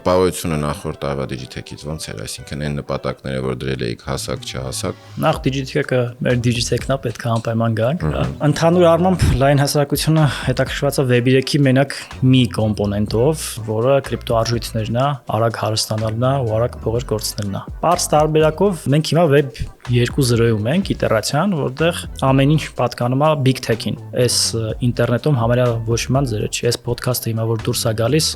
տպավորությունը նախորդ տարվա Digitech-ից ոնց էր, այսինքն այն նպատակները, որ դրել էիք հասակ չհասակ։ Նախ Digitech-ը մեր Digitech-ն է, պետք է անպայման գանք։ Ընդհանուր առմամբ լայն հասարակությունը հետաքրքրված է Web3-ի մենակ մի կոմպոնենտով, որը կրիպտոարժույթներն է, արագ հարստանալն է ու արագ փողեր կորցնելն է։ Պարզ տարբերակով մենք հիմա Web 2.0-ում ենք իտերացիան, որտեղ ամեն ինչ պատկանում է Big Tech-ին։ Այս ինտերնետում համարյա ոչ մի ձերը չի։ Այս ոդքասթը հիմա որ դուրս է գալիս,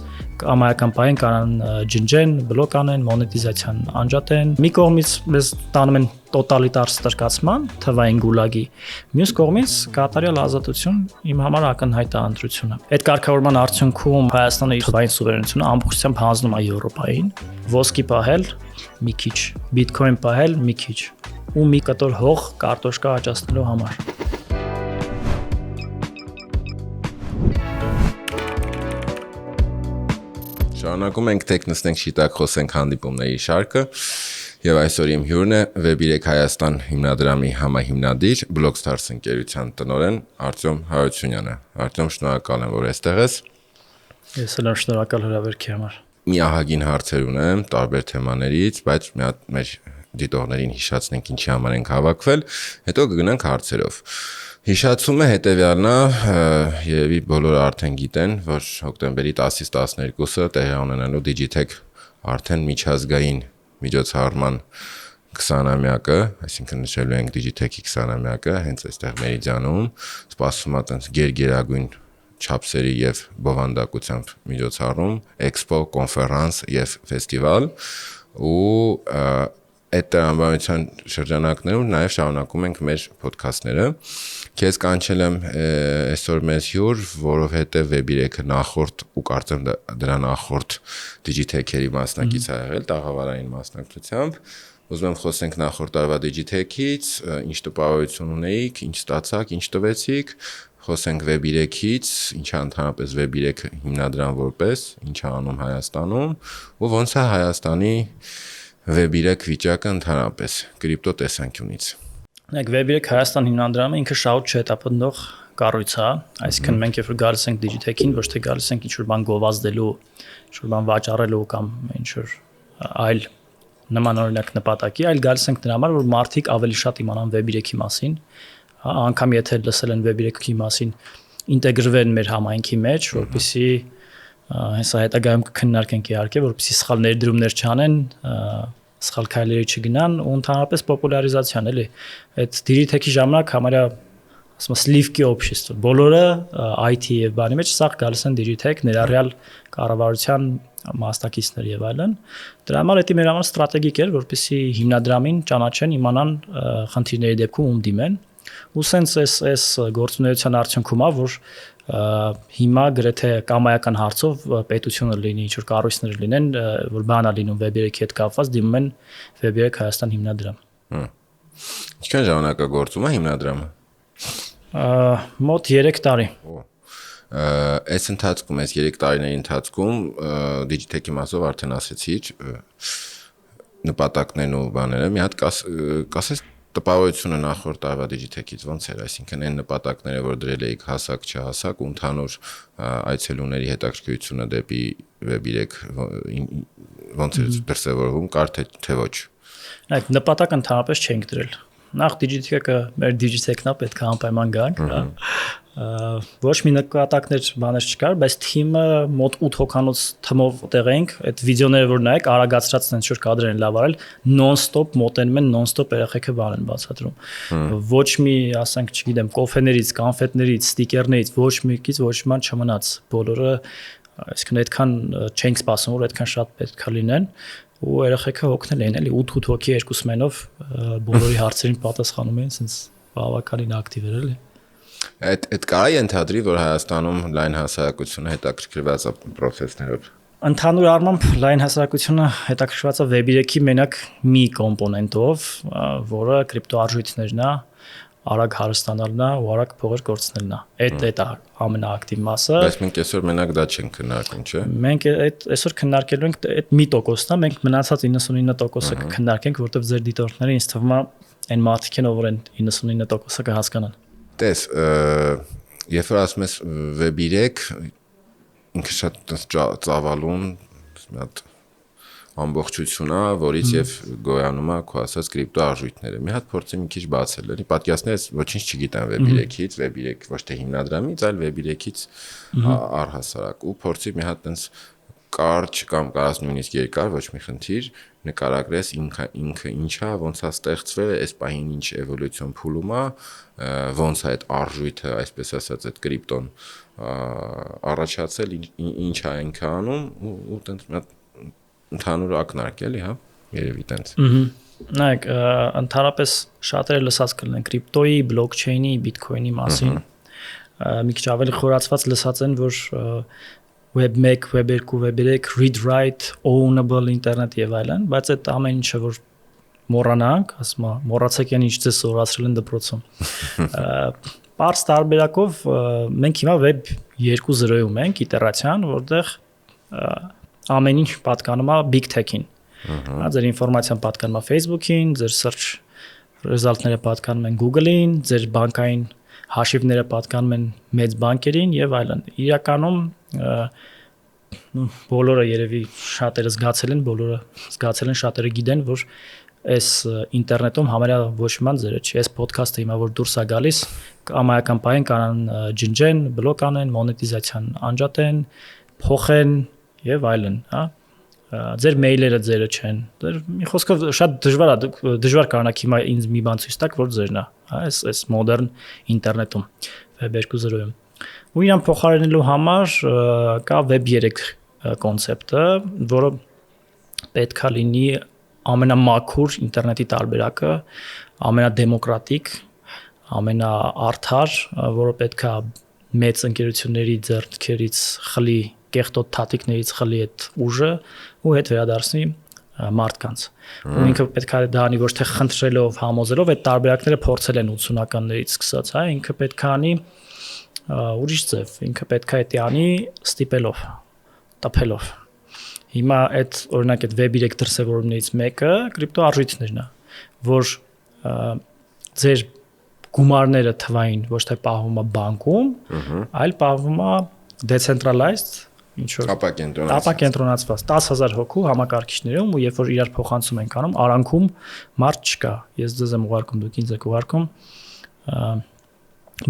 ամայական պահին կանան ջնջեն, բլոկ անեն, մոնետիզացիան անջատեն։ Մի կողմից մեզ տանում են տոտալիտար ստրկացման, թվային գուլագի, մյուս կողմից կատարյալ ազատություն իմ համար ակնհայտ է ընտրությունը։ Այդ կարգավորման արդյունքում Հայաստանը իր թվային սուվերենությունը ամբողջությամբ հանձնում է Եվրոպային, ոսկի պահել մի քիչ, բիթքոին պահել մի քիչ ու մի կտոր հող կարտոշկա աճացնելու համար։ Շարունակում ենք թեք նստենք շիտակ խոսենք հանդիպումների շարքը եւ այսօր իմ հյուրն է Web3 Հայաստան հիմնադրամի համահիմնադիր Blockstars ընկերության տնօրեն Արտյոմ Հարությունյանը։ Արտյոմ, շնորհակալ եմ, որ այստեղ ես։ Ես էլ եմ շնորհակալ հրավերքի համար։ Մի ահագին հարցեր ունեմ տարբեր թեմաներից, բայց մի հատ մեր դիտողներին հիշացնենք ինչի համար ենք հավաքվել, հետո կգնանք հարցերով։ Հիշացումը հետևյալն է, երևի բոլորը արդեն գիտեն, որ հոկտեմբերի 10-ից 12-ը տեղի ունենալու Digitech արդեն միջազգային միջոցառման 20-ամյակը, այսինքն նշելու ենք Digitech-ի 20-ամյակը, հենց այստեղ Մերիդիանում, սպասվում է տենց գերագույն չափսերի եւ բովանդակությամբ միջոցառում, էքսպո, կոնֆերանս եւ ֆեստիվալ ու այդ տրամաբանության շրջանակներում նաև շարունակում ենք մեր ոդքասթները։ Քեզ կանչել եմ այսօր մեզ հյուր, որովհետև Web3-ը նախորդ ու կարծեմ դրա նախորդ Digitech-երի մասնակից ա եղել, տաղավարային մասնակցությամբ։ Ուզում եմ խոսենք նախորդ տարվա Digitech-ից, ինչ տպավորություն ունեիք, ինչ ստացաք, ինչ տվեցիք, խոսենք Web3-ից, ինչ է ընդհանրապես Web3 հիմնադրամ որպես, ինչ է անում Հայաստանում ու ոնց է Հայաստանի Web3 վիճակը ընդհանրապես կրիպտո տեսանկյունից։ Նայեք, Web3 Հայաստան հիմնադրամը ինքը շահույթ չհետապնդող կառույց է, այսինքն մենք երբ որ գալիս ենք Digitech-ին, ոչ թե գալիս ենք ինչ-որ բան գովազդելու, ինչ-որ բան վաճառելու կամ ինչ-որ այլ նմանօրինակ նպատակի, այլ գալիս ենք դրա համար, որ մարդիկ ավելի շատ իմանան Web3-ի մասին, անգամ եթե լսել են Web3-ի մասին, ինտեգրվեն մեր համայնքի մեջ, որպեսզի հեսա հետագայում կքննարկենք իհարկե, որպեսզի սխալ ներդրումներ չանեն, սխալ քայլերի չգնան ու ընդհանրապես պոպուլարիզացիան, էլի։ Այդ Digitech-ի ժամանակ համարյա ասում սլիվկի օբշեստը, բոլորը IT եւ բանի մեջ սաղ գալիս են Digitech, ներառյալ կառավարության մասնակիցներ եւ այլն։ Դրա համար դա մեր համար ստրատեգիկ էր, որպեսզի հիմնադրամին ճանաչեն, իմանան խնդիրների դեպքում ում դիմեն։ Ու սենց այս գործունեության արդյունքում է, որ հիմա գրեթե կամայական հարցով պետությունը լինի, ինչ-որ կառույցներ լինեն, որ բանա լինում Web3-ի հետ կապված, դիմում են Web3 Հայաստան հիմնադրամ։ Ինչքան ժամանակ է գործում է հիմնադրամը։ Մոտ 3 տարի։ Այս ընթացքում, այս 3 տարիների ընթացքում Digitech-ի մասով արդեն ասեցիր նպատակներն ու բաները, մի հատ կասես տպավորությունը նախորդ տարվա Digitech-ից ոնց էր, այսինքն այն նպատակները, որ դրել էիք հասակ չհասակ ու ընդհանուր այցելուների հետաքրքրությունը դեպի Web3 ոնց էր դրսևորվում, կար թե ոչ։ Այդ նպատակ ընդհանրապես չենք դրել։ Նախ Digitech-ը մեր Digitech-ն է, պետք է անպայման գանք, ոչ մի նկատակներ բաներ չկար, բայց թիմը մոտ 8 հոգանոց թմով տեղ ենք, այդ վիդեոները որ նայեք, արագացրած այնց որ կադրեր են լավ արել, նոն-ստոպ մոտենում են, նոն-ստոպ երեխեքը բան են բացատրում։ Ոչ մի, ասենք, չգիտեմ, կոֆեներից, կանֆետներից, ստիկերներից ոչ մեկից ոչ մի բան չմնաց։ Բոլորը, այսինքն այդքան չենք սպասում, որ այդքան շատ պետք է լինեն ու երեխեքը հոգնել են, էլի 8 հոգի երկու սմենով բոլորի հարցերին պատասխանում են, sense բավականին ակտիվ էր, էլի։ Այդ կարա ենթադրի, որ Հայաստանում լայն հասարակությունը հետաքրքրված է պրոցեսներով։ Ընդհանուր առմամբ լայն հասարակությունը հետաքրքրված է Web3-ի մենակ մի կոմպոնենտով, որը կրիպտոարժույթներն է, արագ հարստանալն է ու արագ փողեր կորցնելն է։ Այդ է ամենաակտիվ մասը։ Բայց մենք այսօր մենակ դա չենք քննարկում, չէ՞։ Մենք այսօր քննարկելու ենք այդ մի տոկոսն է, մենք մնացած 99%-ը կքննարկենք, որովհետև ձեր դիտորդները ինձ թվում է այն մարդիկ են, ով են 99%-ը կհասկանան։ Տես, երբ որ ասում ես Web3, ինքը շատ ծավալուն, մի հատ ամբողջությունա, որից եւ գոյանում է քո ասած կրիպտո արժույթները։ Մի հատ փորձեմ մի քիչ բացել, էլի պատկերացնես ոչինչ չգիտեմ Web3-ից, Web3 ոչ թե հիմնադրամից, այլ Web3-ից առհասարակ ու փորձի մի հատ տենց կարճ կամ կարած նույնիսկ երկար, ոչ մի խնդիր, նկարագրես ինքը ինչա, ոնց է ստեղծվել, այս պահին ինչ էվոլյուցիոն փուլում է, ոնց է այդ արժույթը, այսպես ասած, այդ կրիպտոն առաջացել, ինչ է ինքը անում ու տենց մի հատ ընդհանուր ակնարկ էլի, հա, երևի տենց։ Նայեք, ընդհանրապես շատերը լսած կլինեն կրիպտոյի, բլոկչեյնի, բիթքոյնի մասին։ Մի քիչ ավելի խորացված լսած են, որ Web 1, Web 2, Web 3, read write, ownable ինտերնետ եւ այլն, բայց այդ ամեն ինչը որ մոռանանք, ասում եմ, մոռացեք այն ինչ ձեզ սովորացրել են դպրոցում։ Պարզ տարբերակով մենք հիմա Web 2.0-ում ենք, իտերացիան, որտեղ ամեն ինչ պատկանում է big tech-ին։ Ձեր ինֆորմացիան պատկանում է Facebook-ին, ձեր search result-ները պատկանում են Google-ին, ձեր բանկային հաշիվները պատկանում են մեծ բանկերին եւ այլն։ Իրականում բոլորը երևի շատերը զգացել են, շատերը գիտեն, որ այս ինտերնետում համարյա ոչ ման ձերը չի։ Այս ոդքասթը հիմա որ դուրս է գալիս, կամայական պահին կանան ջնջեն, բլոկ անեն, մոնետիզացիան անջատեն, փոխեն եւ այլն, հա։ Ձեր մեյլերը ձերը չեն։ Մի խոսքով շատ դժվար կանաք հիմա ինձ մի բան ցույց տաք, որ ձերն է, հա, այս մոդեռն ինտերնետում, Web 2.0-ում։ Ու իրան փոխարինելու համար կա Web 3 կոնցեպտը, որը պետքա լինի ամենամաքուր ինտերնետի տարբերակը, ամենադեմոկրատիկ, ամենաարդար, որը պետքա մեծ ընկերությունների ձեռքերից խլի կեղտոտ թաթիկներից խլի այդ ուժը ու հետ վերադարձնի մարդկանց։ Ու ինքը պետքա դա անի ոչ թե խնդրելով, համոզելով, այդ տարբերակները փորձել են 80-ականներից սկսած, հա, ինքը պետքա անի ուրիշ ձև, ինքը պետքա դա անի ստիպելով, տփելով։ Հիմա այդ օրինակ այդ Web 3 դրսևորումներից մեկը կրիպտո արժույթներն է, որ ձեր գումարները թվային ոչ թե պահվում է բանկում, այլ պահվում է decentralized ինչ որ ապակենտրոնացված 10000 հոգու համակարգիչներում ու երբ որ իրար փոխանցում են անում արանքում մարդ չկա ես ձեզ եմ ուղարկում դուք ինձ եք ուղարկում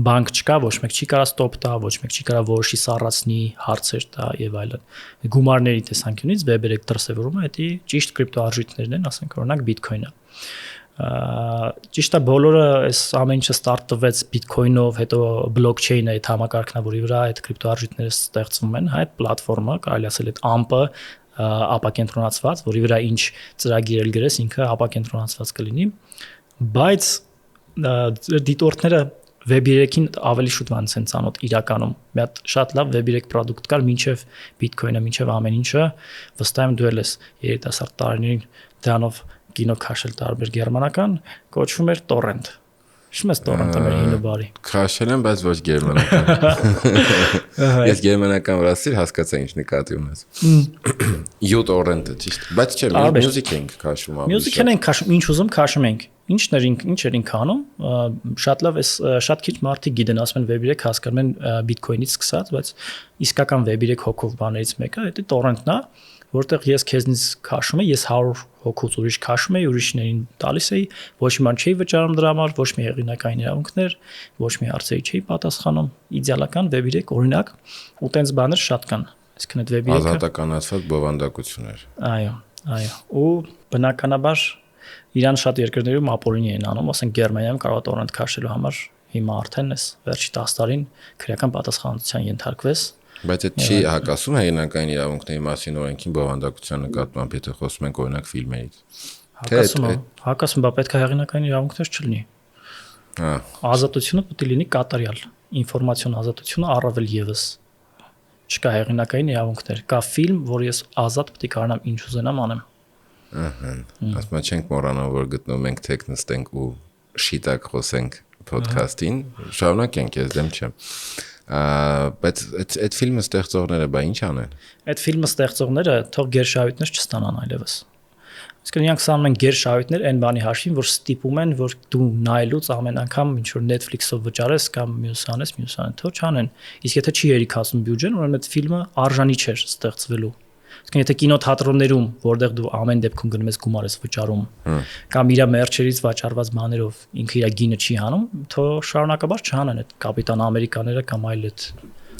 բանկ չկա ոչ մեկ չի կարա ստոպ տա ոչ մեկ չի կարա որոշի սառացնի հարցեր տա եւ այլն գումարների տեսանկյունից Web 3 դրսևորումը դա ճիշտ կրիպտոարժույթներն են ասենք օրինակ Bitcoin-ը ճիշտ է բոլորը այս ամեն ինչը ստարտ տվեց Bitcoin-ով, հետո blockchain-ը այդ համակարգն է, որի վրա այդ կրիպտոարժույթները ստեղծվում են, հա այդ պլատֆորմը, կարելի ասել այդ AMP-ը ապակենտրոնացված, որի վրա ինչ ծրագիր էլ գրես, ինքը ապակենտրոնացված կլինի, բայց դիտորդները Web 3-ին ավելի շուտ ոնց են ցանոթ իրականում։ Մի հատ շատ լավ Web 3 product կար, մինչև Bitcoin-ը, մինչև ամեն ինչը, վստահ եմ դու ես երիտասարդ տարիներին դրանով կինո քաշել տարբեր գերմանական կոչվում էր torrent։ Հիշում ես torrent-ը մեր հինը բարի։ Քաշել եմ, բայց ոչ գերմանական։ Ես գերմանական վրացի հասկացա ինչ նկատի ունես։ torrent-ը ճիշտ, բայց չէ, music-ին քաշում ավելի։ Music-ին են քաշում, ինչ ուզում քաշում ենք։ Ինչեր ինք անում, շատ լավ էս շատ քիչ մարդիկ գիտեն, ասում են Web 3 հասկանում են Bitcoin-ից սկսած, բայց իսկական Web 3 հոգով բաներից մեկը դա torrent-ն է, որտեղ ես քեզնից քաշում եմ, ես 100 հոգուց ուրիշ քաշում եմ, ուրիշներին տալիս էի, ոչ մի բան չի վճարում դրա համար, ոչ մի հեղինակային իրավունքներ, ոչ մի հարցերի չի պատասխանում։ Իդեալական Web 3 օրինակ, ու տենց բաներ շատ կան։ Այսինքն այդ Web 3-ը ազատականացված բովանդակություններ։ Այո։ Ու բնականաբար Իրան շատ երկրներում ապօրինի են անում, ասենք Գերմանիայում կարող է torrent քաշելու համար հիմա արդեն էս վերջի 10 տարին քրեական պատասխանատվության ենթարկվես։ Բայց այդ չի հակասում հեղինակային իրավունքների մասին օրենքին բովանդակության նկատմամբ, եթե խոսում ենք օրինակ ֆիլմերից։ Հակասում, բա պետք է հեղինակային իրավունքներ չլինի։ Հա։ Ազատությունը պետք է լինի կատարյալ, ինֆորմացիոն ազատությունը առավել եւս։ Չկա հեղինակային իրավունքներ, կա ֆիլմ, որ ես ազատ պետք է կարողանամ ինչ ուզենամ անեմ։ Ասում չենք մոռանալ, որ գտնվում ենք թեք նստենք ու շիտակ խոսենք podcast-ին, շարունակենք, ես դեմ չեմ։ Բայց այդ ֆիլմը ստեղծողները բա ինչ անեն։ Այդ ֆիլմը ստեղծողները թող գերշահույթներ չստանան այլևս։ Իսկ նրանք սանում են գերշահույթներ այն բանի հաշվին, որ ստիպում են, որ դու նայելուց ամեն անգամ ինչ որ Netflix-ով վճարես կամ մյուս անես, թող չանեն։ Իսկ եթե չի երիքացնում բյուջեն, ուրեմն այդ ֆիլմը արժանի չէր ստեղծվելու։ Իսկ եթե կինոթատրոններում, որտեղ դու ամեն դեպքում գնում ես գումար ես վճարում, կամ իր մերչերից վաճառված բաներով ինքը իր գինը չի հանում, թող շարունակաբար չհանեն այդ Կապիտան Ամերիկաները կամ այլ այդ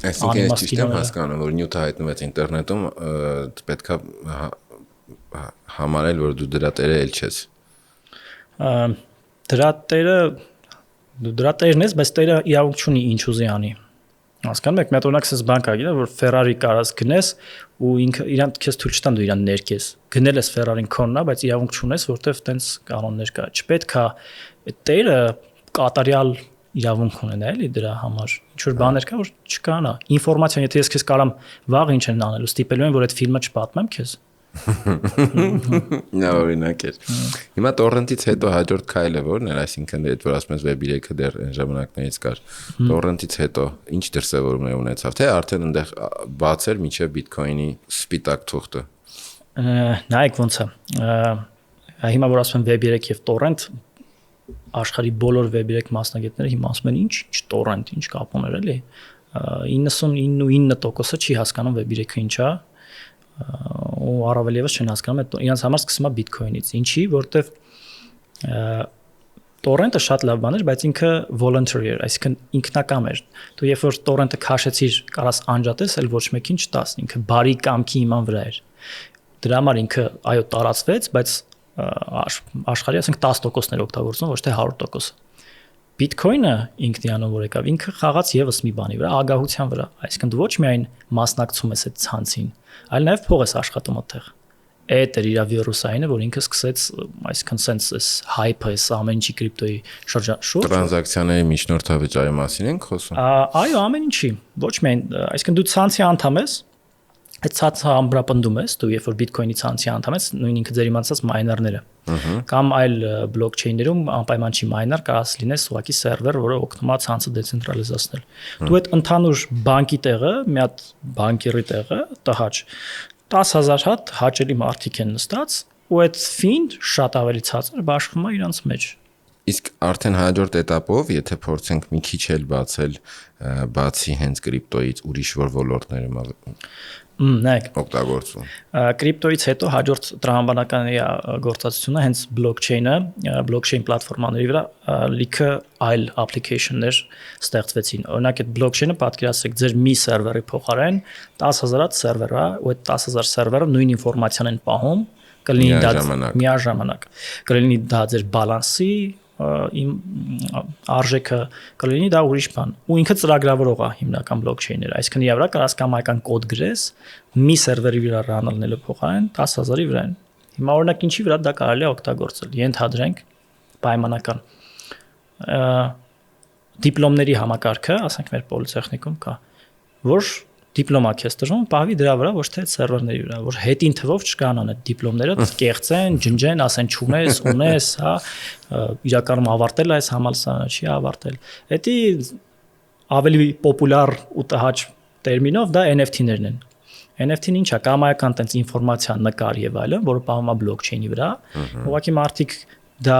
Այսինքն ես ճիշտ եմ հասկանում, որ նյութը հայտնվեց ինտերնետում, պետքա համարել, որ դու դրա տերը էլ չես։ Դրա տերը դու դրա տերն ես, բայց տերը իրավունք չունի ինչ ուզի անի։ Հասկանում եք, մեկ օրինակ ասես բան կա, գիտես, որ Ferrari կարած գնես ու ինքը իրան քեզ թույլ չտան դու իրան ներկես։ Գնել ես Ferrari-ն քոնն է, բայց իրավունք չունես, որտեվ տենց կանոններ կա։ Չպետք է այդ տերը կատարյալ իրավունք ունենա էլի դրա համար։ Ինչ որ բաներ կա, որ չկանա։ Ինֆորմացիան, եթե ես քեզ կարամ վաղ ինչ են անելու, ստիպելու են, որ այդ ֆիլմը չպատմեմ քեզ։ Նա օրինակ էր։ Հիմա տորրենտից հետո հաջորդ քայլը ո՞րն էր, այսինքն այդ որ ասում ես Web3-ը դեռ այն ժամանակներից կար։ Տորրենտից հետո ինչ դրսևորումներ ունեցավ, թե արդեն այնտեղ բաց էր միջև Bitcoin-ի սպիտակ թուղթը։ Նայեք ոնց է։ Հիմա որ ասում են Web3 եւ torrent, աշխարհի բոլոր Web3 մասնագետները հիմա ասում են ինչ torrent, ինչ կապ ուներ էլի։ 99.9%-ը չի հասկանում Web3-ը ինչ է։ Ու առավել եւս չեն հասկանում, այդ իրանց համար սկսում է Bitcoin-ից։ Ինչի, որտեվ torrent-ը շատ լավ բան էր, բայց ինքը voluntary էր, այսինքն ինքնակամ էր։ Դու երբ որ torrent-ը քաշեցիր, կարաս անջատես, էլ ոչ մեկին չտաս, ինքը բարի կամքի իման վրա էր։ Դրա համար ինքը այո տարածվեց, բայց աշխարհի ասենք 10%-ներ օգտագործում, ոչ թե 100%։ Bitcoin-ը ինքնիանով որ եկավ, ինքը խաղաց եւս մի բանի վրա, ագահության վրա։ Այսինքն դու ոչ միայն մասնակցում ես այդ ցանցին, այլ նաև փող ես աշխատում այդտեղ։ Այդ էր իր վիրուսայինը, որ ինքը սկսեց, այսինքն sense hype-ը, ամեն ինչի կրիպտոյի շուրջ։ Տրանզակցիաների միջնորդավճարի մասին ենք խոսում։ Այո, ամեն ինչի։ Ոչ միայն, այսինքն դու ցանցի անդամ ես, այդ ցանցը ամբրապնդում ես, դու երբ որ Bitcoin-ի ցանցի անդամ ես, նույն ինքը ձեր իմացած մայներները։ Կամ այլ բլոկչեյներում անպայման չի մայներ, կարաս լինես ուղղակի սերվեր, որը օգնում է ցանցը դեցենտրալիզացնել։ Դու այդ ընդհանուր բանկի տեղը, մի հատ բանկերի տեղը, տհաճ 10,000 հատ հաճելի մարդիկ են նստած, ու այդ ֆին շատ ավելի ցածր բաշխում է իրանց մեջ։ Իսկ արդեն հաջորդ этаպով, եթե փորձենք մի քիչ էլ բացել, բացի հենց կրիպտոից ուրիշ որ ոլորտներում նայեք օգտագործում։ Կրիպտոից հետո հաջորդ տրամաբանական գործածությունը հենց բլոկչեյնը, բլոկչեյն պլատֆորմաների վրա լիքը այլ application-ներ ստեղծվեցին։ Օրինակ այդ բլոկչեյնը պատկերացրեք ձեր մի սերվերի փոխարեն 10,000 հատ սերվեր է, ու այդ 10,000 սերվերը նույն ինֆորմացիան են պահում, կլինի դա միաժամանակ։ Կլինի դա ձեր բալանսի արժեքը, կլինի դա ուրիշ բան։ Ու ինքը ծրագրավորող է հիմնական բլոկչեյները, այսինքն իրա վրա կարաս կամ այկան կոդ գրես, մի սերվերի վրա ռանալնելու փոխարեն 10,000-ի վրա են։ Հիմա օրինակ ինչի վրա դա կարելի է օգտագործել։ Ենթադրենք պայմանական դիպլոմների համակարգը, ասենք մեր պոլիտեխնիկում կա, որ դիպլոմա քեզ տրվում, պահվի դրա վրա, ոչ թե սերվերների վրա, որ հետին թվով չկանան այդ դիպլոմները, կեղծեն, ջնջեն, ասեն չունես, ունես, հա, իրականում ավարտել այս համալսարանը, չի ավարտել։ Էդի ավելի պոպուլար ու տհաճ տերմինով դա NFT-ներն են։ NFT-ն ինչ է, կամայական տենց ինֆորմացիա նկար եւ այլն, որը պահվում է բլոկչեյնի վրա։ Ուղղակի մարդիկ դա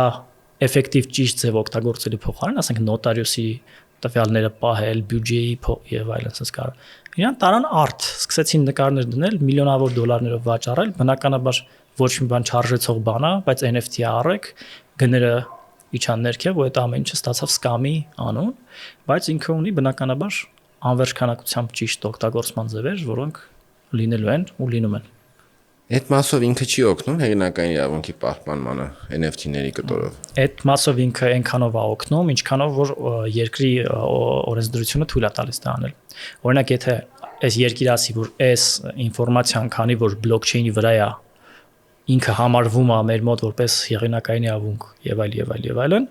էֆեկտիվ ճիշտ ձև օգտագործելու փոխարեն, ասենք նոտարիուսի տվյալները պահել, բյուջեի եւ այլն, ասես կարող։ Իրան տարան արտ, սկսեցին նկարներ դնել, միլիոնավոր դոլարներով վաճառել, բնականաբար ոչ մի բան չարժեցող բան է, բայց NFT-ը առեք, գները իջան ներքև, ու այդ ամեն ինչը ստացավ սկամի անուն, բայց ինքը ունի բնականաբար անվերջ քանակությամբ ճիշտ օգտագործման ձևեր, որոնք լինելու են ու լինում են։ Այդ մասով ինքը չի օգնում հեղինակային իրավունքի պահպանմանը NFT-ների կտորով։ Այդ մասով ինքը այնքանով է օգնում, ինչքանով որ երկրի օրենսդրությունը թույլ է տալիս դա անել։ Օրինակ, եթե այս երկիրը ասի, որ այս ինֆորմացիան, քանի որ բլոկչեյնի վրա է, ինքը համարվում է մեր մոտ որպես հեղինակային իրավունք եւ այլն,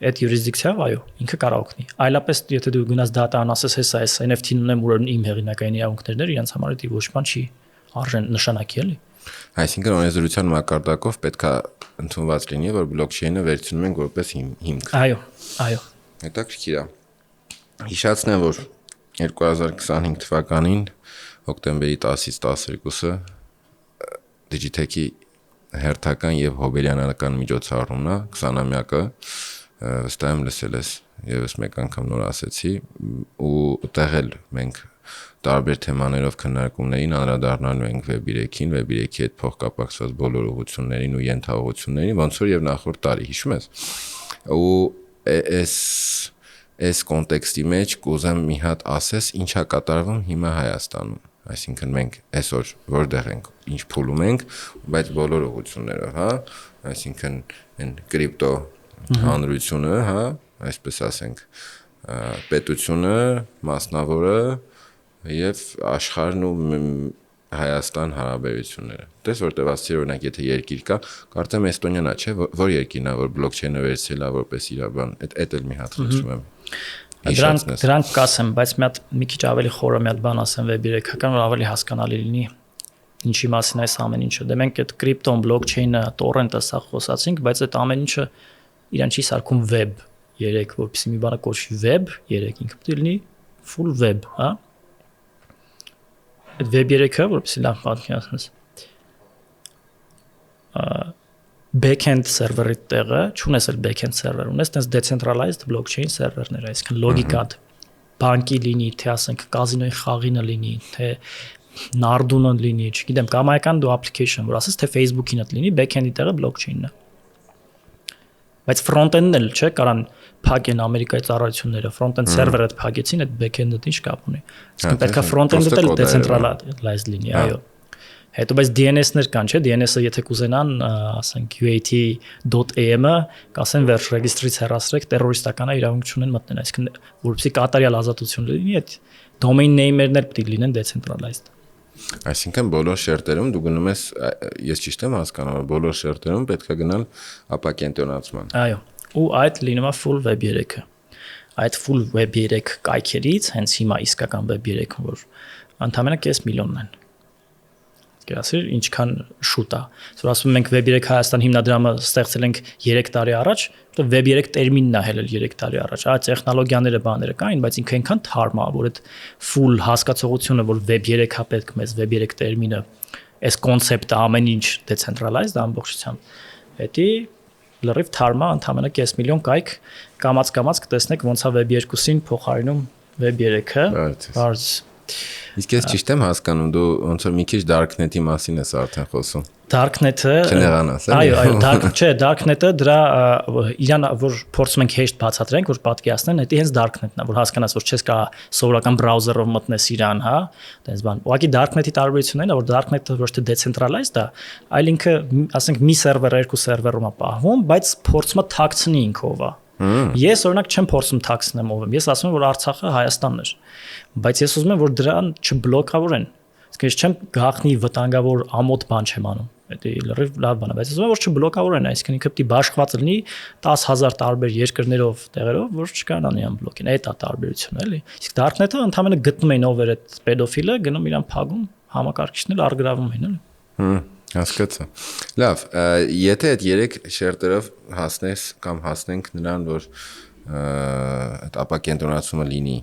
այդ յուրիսդիկցիայով այո, ինքը կարող օգնի։ Այլապես, եթե դու գնաս դատան ասես, հեսա այս NFT-ն ունեմ, որ իմ հեղինակային իրավունքներն իրենց համար դա ոչ բան չի արժեն նշանակի էլի։ Այսինքն օրենսդրության մակարդակով պետքա ընդունված լինի, որ բլոկչեյնը վերցնում ենք որպես հիմք։ Այո։ Հետաքրքիր է։ Հիշացնեմ, որ 2025 թվականին հոկտեմբերի 10-ից 12-ը Digitech-ի հերթական եւ հոբելյանական միջոցառումն է 20-ամյակը, վստահ եմ լսել ես, եւս մեկ անգամ նոր ասեցի, ու այդտեղ էլ մենք տարբեր թեմաներով քննարկումներին անդրադառնալու ենք Web 3-ին, Web 3-ի հետ փոխկապակցված բոլոր ուղղություններին ու ենթաուղղություններին, ոնց որ եւ նախորդ տարի, հիշում ես։ Ու այս կոնտեքստի մեջ կուզեմ մի հատ ասես ինչա կատարվում հիմա Հայաստանում։ Այսինքն մենք այսօր որտեղ ենք, ինչ փուլում ենք, բայց բոլոր ուղղություններով, հա, այսինքն այն կրիպտո հանրությունը, հա, այսպես ասենք, պետությունը, մասնավորը եւ աշխարհն ու Հայաստան հարաբերությունները։ Դες որտեղ ասացի օրինակ եթե երկիր կա, կարծեմ Էստոնիան է, չէ՞, որ երկիրն է, որ բլոկչեյնը վերցրել է որպես իր բան, այդ էլ մի հատ խնդրում եմ։ Դրանք կասեմ, բայց մի քիչ ավելի խորը մի հատ բան ասեմ Web 3-ական, որ ավելի հասկանալի լինի ինչի մասին այս ամեն ինչը։ Դե մենք այդ կրիպտոն, բլոկչեյնը, տորենտը սա խոսացինք, բայց այդ ամեն ինչը իրան չի սարքում Web 3, որպեսզի մի բանը կոչվի Web 3, ինքը պետք է լինի full web, հա։ Այդ Web 3-ը, որպեսզի լավ պատկերացնես, backend server-ի տեղը, չունես էլ backend server, ունես տես decentralized blockchain server-ներ, այսինքն լոգիկա բանկի լինի, թե ասենք կազինոյի խաղինը լինի, թե Nardune-ը լինի, չգիտեմ, կամայական դու application, որ ասես թե Facebook-ինը լինի, backend-ի տեղը blockchain-ն է։ Բայց front-end-ն էլ, չէ, կարան փակեն Ամերիկայի ծառայությունները, front-end server-ը փակեցին, այդ backend-ը ինչ կապ ունի։ Իսկ պետք է front-end-ը էլ decentralized լինի, այո։ Հետո բայց DNS-ներ կան, չէ՞, DNS-ը եթե կուզենան, ասենք UAT.am-ը, կասեն վերջ ռեգիստրից հեռացրեք, terroristական իրավունք չունեն մտնել, այսինքն որպեսզի կատարյալ ազատություն լինի, այդ domain name-երն էլ պետք է լինեն decentralized։ Այսինքն բոլոր շերտերում դու գնում ես, ես ճիշտ եմ հասկանում, որ բոլոր շերտերում պետք է գնալ ապակենտրոնացման։ Այո, ու այդ լինում է full Web 3-ը։ Այդ full Web 3 կայքերից հենց հիմա իսկական Web 3-ը, որ ընդամենը 5 միլիոնն են։ Ասիր ինչքան շուտ է։ Որ ասում ենք Web 3 Հայաստան հիմնադրամը ստեղծել ենք 3 տարի առաջ, որտեղ Web 3 տերմինն է հելել 3 տարի առաջ։ Այդ տեխնոլոգիաները բաները կային, բայց ինքը այնքան թարմ է, որ այդ full հասկացողությունը, որ Web 3-ա պետք մեզ Web 3 տերմինը, այս կոնցեպտը ամեն ինչ decentralized ամբողջությամբ։ Հետի լրիվ թարմ է, ընդամենը 5 միլիոն կայք կամած կտեսնեք ոնց է Web 2-ին փոխարինում Web 3-ը։ Բարձ Իսկ ես ճիշտ եմ հասկանում, դու ոնց որ մի քիչ Darknet-ի մասին ես արդեն խոսում։ Darknet-ը Չնեղանաս, էլի։ Այո, Darknet-ը դրա իրան որ փորձում ենք հեշտ բացատրենք, որ պատկերացնեն, դա հենց Darknet-ն է, որ հասկանաս, որ չես կա սովորական բրաուզերով մտնես իրան, հա, այդպես բան։ Ուղղակի Darknet-ի տարբերությունն է, որ Darknet-ը ոչ թե decentralized է, այլ ինքը, ասենք, մի սերվեր, երկու սերվերում է պահվում, բայց փորձում է թաքցնի ինքով է։ Ես օրինակ չեմ փորձում թաքցնեմ ով եմ։ Ես ասում եմ, որ Արցախը Հայաստանն է։ Բայց ես ուզում եմ, որ դրան չբլոկավորեն։ Իսկ ես չեմ գախնի վտանգավոր ամոթ բան չեմ անում։ Դա լրիվ լավ բան է, բայց ես ուզում եմ, որ չբլոկավորեն, այսինքն ինքը պետք է բաշխված լինի 10,000 տարբեր երկրներով, տեղերով, որ չկարողանան իրան բլոկեն։ Այդ է տարբերությունը, էլի։ Իսկ Darknet-ը ընդհանրապես գտնում են ով էր այդ պեդոֆիլը, գնում իրան փագում, համակարգիչն էլ արգրավում են, էլի։ Հասկացա։ Լավ, եթե այդ 3 շերտերով հասնես կամ հասնենք նրան, որ այդ ապակենտրոնացումը լինի,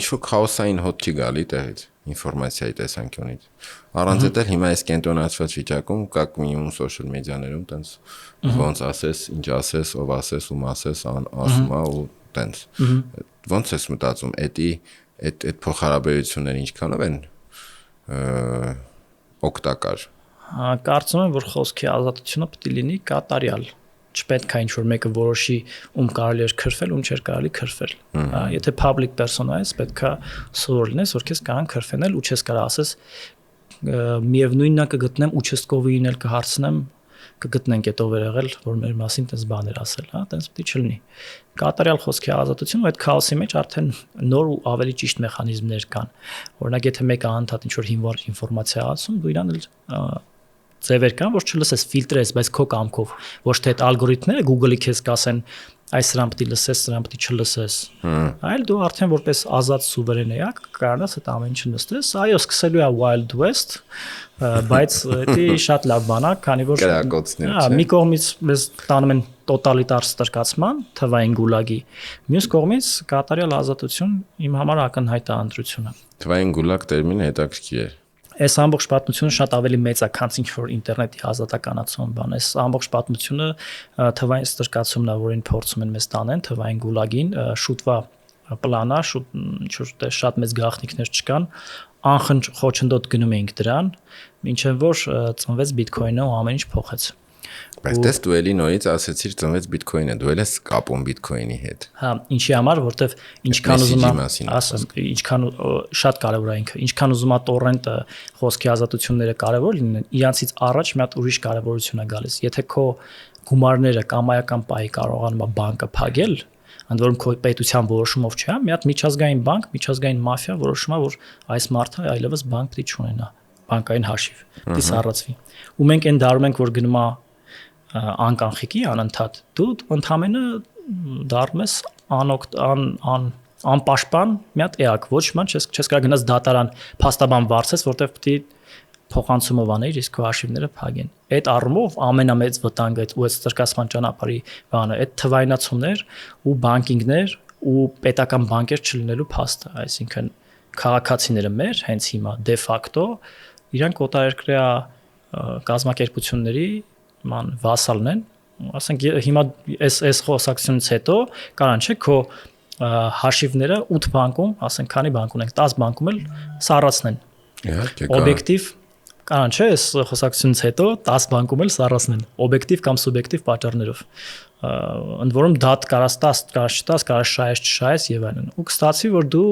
ինչ-որ քաոսային հոտ չի գալի տեղից, ինֆորմացիայի տեսանկյունից։ Առանց դա հիմա այս կենտրոնացված վիճակում կա մինիմում social media-ներում տենց ոնց ասես, ինչ ասես, ով ասես, ում ասես, ասում է ու տենց։ Ոնց ես մտածում, այդ փոխհարաբերությունները ինչքանով են օգտակար։ Կարծում եմ, որ խոսքի ազատությունը պետք է լինի կատարյալ։ Չպետք է ինչ-որ մեկը որոշի ում կարելի է քրֆել, ում չէր կարելի քրֆել։ Եթե public persona ես, պետք է սովոր լինես, որ քեզ կարան քրֆենել ու չես կարող ասես միևնույնն է կգտնեմ ուչեստկովին էլ կհարցնեմ, կգտնենք այդ ով էր եղել, որ մեր մասին տես բաներ ասել, հա, տես պետք է չլինի։ Կատարյալ խոսքի ազատությունը այդ քաոսի մեջ արդեն նոր ու ավելի ճիշտ մեխանիզմներ կան։ Օրինակ, եթե մեկը անդադ ինչ-որ հիմնավոր ինֆորմացիա ասում, դու իրան էլ ձևեր կան, որ չլսես, ֆիլտրես, բայց քո կամքով, ոչ թե այդ ալգորիթմները Google-ի քեզ կասեն, այս սրան պետք է լսես, սրան պետք է չլսես։ Այլ դու արդեն որպես ազատ սուվերեն էակ կարողանաս այդ ամեն ինչը նստես։ Այո, սկսելու է Wild West, բայց դա շատ լավ բան է, քանի որ մի կողմից մեզ տանում են տոտալիտար ստրկացման, թվային գուլագի, մյուս կողմից կատարյալ ազատություն իմ համար ակնհայտ է ընտրությունը։ Թվային գուլագ տերմինը հետաքրքիր է։ Այս ամբողջ պատմությունը շատ ավելի մեծ է, քան ինչ-որ ինտերնետի ազատականացում բան։ Այս ամբողջ պատմությունը թվային ստրկացումն է, որին փորձում են մեզ տանեն թվային գուլագին, շուտվա պլանա, շուտ շատ մեծ գաղտնիքներ չկան, խոչընդոտ գնում էինք դրան, մինչև որ ծնվեց Bitcoin-ը ու ամեն ինչ փոխեց։ Բայց դες դու էլի նորից ասեցիր ծնվեց Bitcoin-ը, դու էլ ես կապում Bitcoin-ի հետ։ Հա, ինչի համար, որտեվ ինչքան ուզում եմ, ասեմ, ինչքան շատ կարևոր է ինքը, ինչքան ուզում է տորենտը խոսքի ազատությունները կարևոր լինեն, իրանցից առաջ մի հատ ուրիշ կարևորություն է գալիս։ Եթե քո գումարները կամայական պահի կարողանում է բանկը փակել, ընդ որում քո պետության որոշումով չէ, մի հատ միջազգային բանկ, միջազգային մաֆիա որոշում է, որ այս մարդը այլևս բանկ պետք չունենա, բանկային հաշիվ, պետք է սառացվի։ Ու մենք այն դարում ենք, որ գնում է անկանխիկի անընդհատ, դու ընդհանրապես դառնում ես անպաշտպան մի հատ էակ, ոչ ման չես կարող գնաս դատարան փաստաբան վարձես, որտեղ պետք է փոխանցումով անել, իսկ քո հաշիվները փակեն։ Այդ առումով ամենամեծ վտանգը ու այդ ստրկացման ճանապարհի բանը, այդ թվայնացումներ ու բանկինգներ ու պետական բանկեր չլինելու փաստը, այսինքն քաղաքացիները մեր հենց հիմա դե ֆակտո իրանք օտարերկրյա կազմակերպությունների վասալն են, ասենք հիմա այս խոսակցությունից հետո կարան չէ քո հաշիվները 8 բանկում, ասենք քանի բանկ ունենք, 10 բանկում էլ սառացնեն։ Օբյեկտիվ կարան չէ այս խոսակցությունից հետո 10 բանկում էլ սառացնեն, օբյեկտիվ կամ սուբյեկտիվ պատճառներով։ Ընդ որում դատ կարաս 10, կարաս չտաս, կարաս շահես չշահես եւ այլն։ Ու կստացվի, որ դու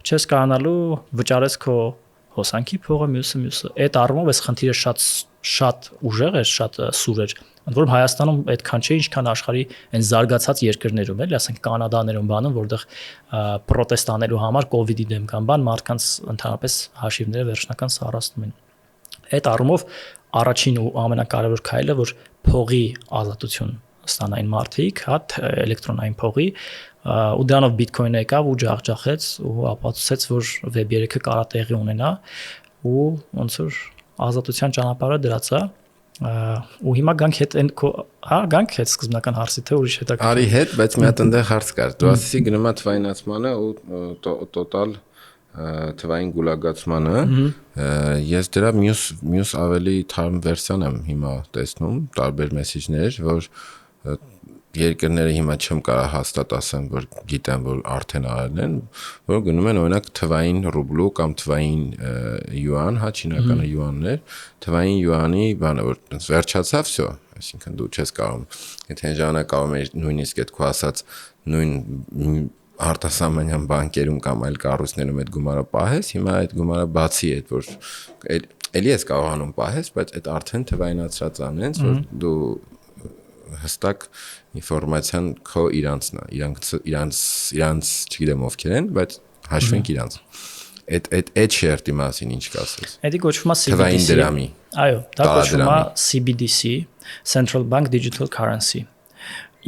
չես կարողանալու վճարես քո հոսանքի փողը, մյուսը։ Այդ առումով այս խնդիրը շատ ուժեղ էր, շատ սուր էր։ Ընդ որում Հայաստանում այդքան չէ, ինչքան աշխարհի այն զարգացած երկրներում, էլի, ասենք Կանադաներում բանում, որտեղ պրոտեստ անելու համար կոവിഡ്ի դեմ կամ բան մարդկանց ընդհանրապես հաշիվները վերջնական սառացնում են։ Այդ առումով առաջին ու ամենակարևոր քայլը, որ փողի ազատություն ստանային մարդիկ, հա, էլեկտրոնային փողի, ու դրանով Bitcoin-ը եկավ ու ջախջախեց ու ապացուցեց, որ Web3-ը կարա տեղի ունենա ու ոնց որ ազատության ճանապարհը դրած է։ Ու հիմա գանք հետ գանք հետ սկզբնական հարցի թե ուրիշ հետաքրքիր։ Արի հետ, բայց մի հատ այնտեղ հարց կար։ Դու ասեցի գնում է թվայնացմանը ու տոտալ թվային գուլագացմանը։ Ես դրա մյուս ավելի թարմ վերսիան եմ հիմա տեսնում, տարբեր մեսեջներ, որ երկրները հիմա չեմ կարող հաստատ ասեմ, որ գիտեմ, որ արդեն արել են, որ գնում են օրինակ թվային ռուբլու կամ թվային յուան, հա, չինականը յուաններ, թվային յուանի բանը, որ վերջացավ, всё, այսինքն դու չես կարող, եթե այն ժամանակ կարող ես նույնիսկ այդ քո ասած նույն արտասահմանյան բանկերում կամ այլ կառույցներում այդ գումարը պահես, հիմա այդ գումարը բացի այդ, որ էլի ես կարողանում պահես, բայց այդ արդեն թվայնացրած անենց, որ դու հստակ ինֆորմացիան քո իրանցն է, իրանց չգիտեմ ովքեր են, բայց հաշվենք իրանց։ Այդ շերտի մասին ինչ կասես։ Դա կոչվում է CBDC։ Թվային դրամի։ Այո, դա կոչվում է CBDC, Central Bank Digital Currency։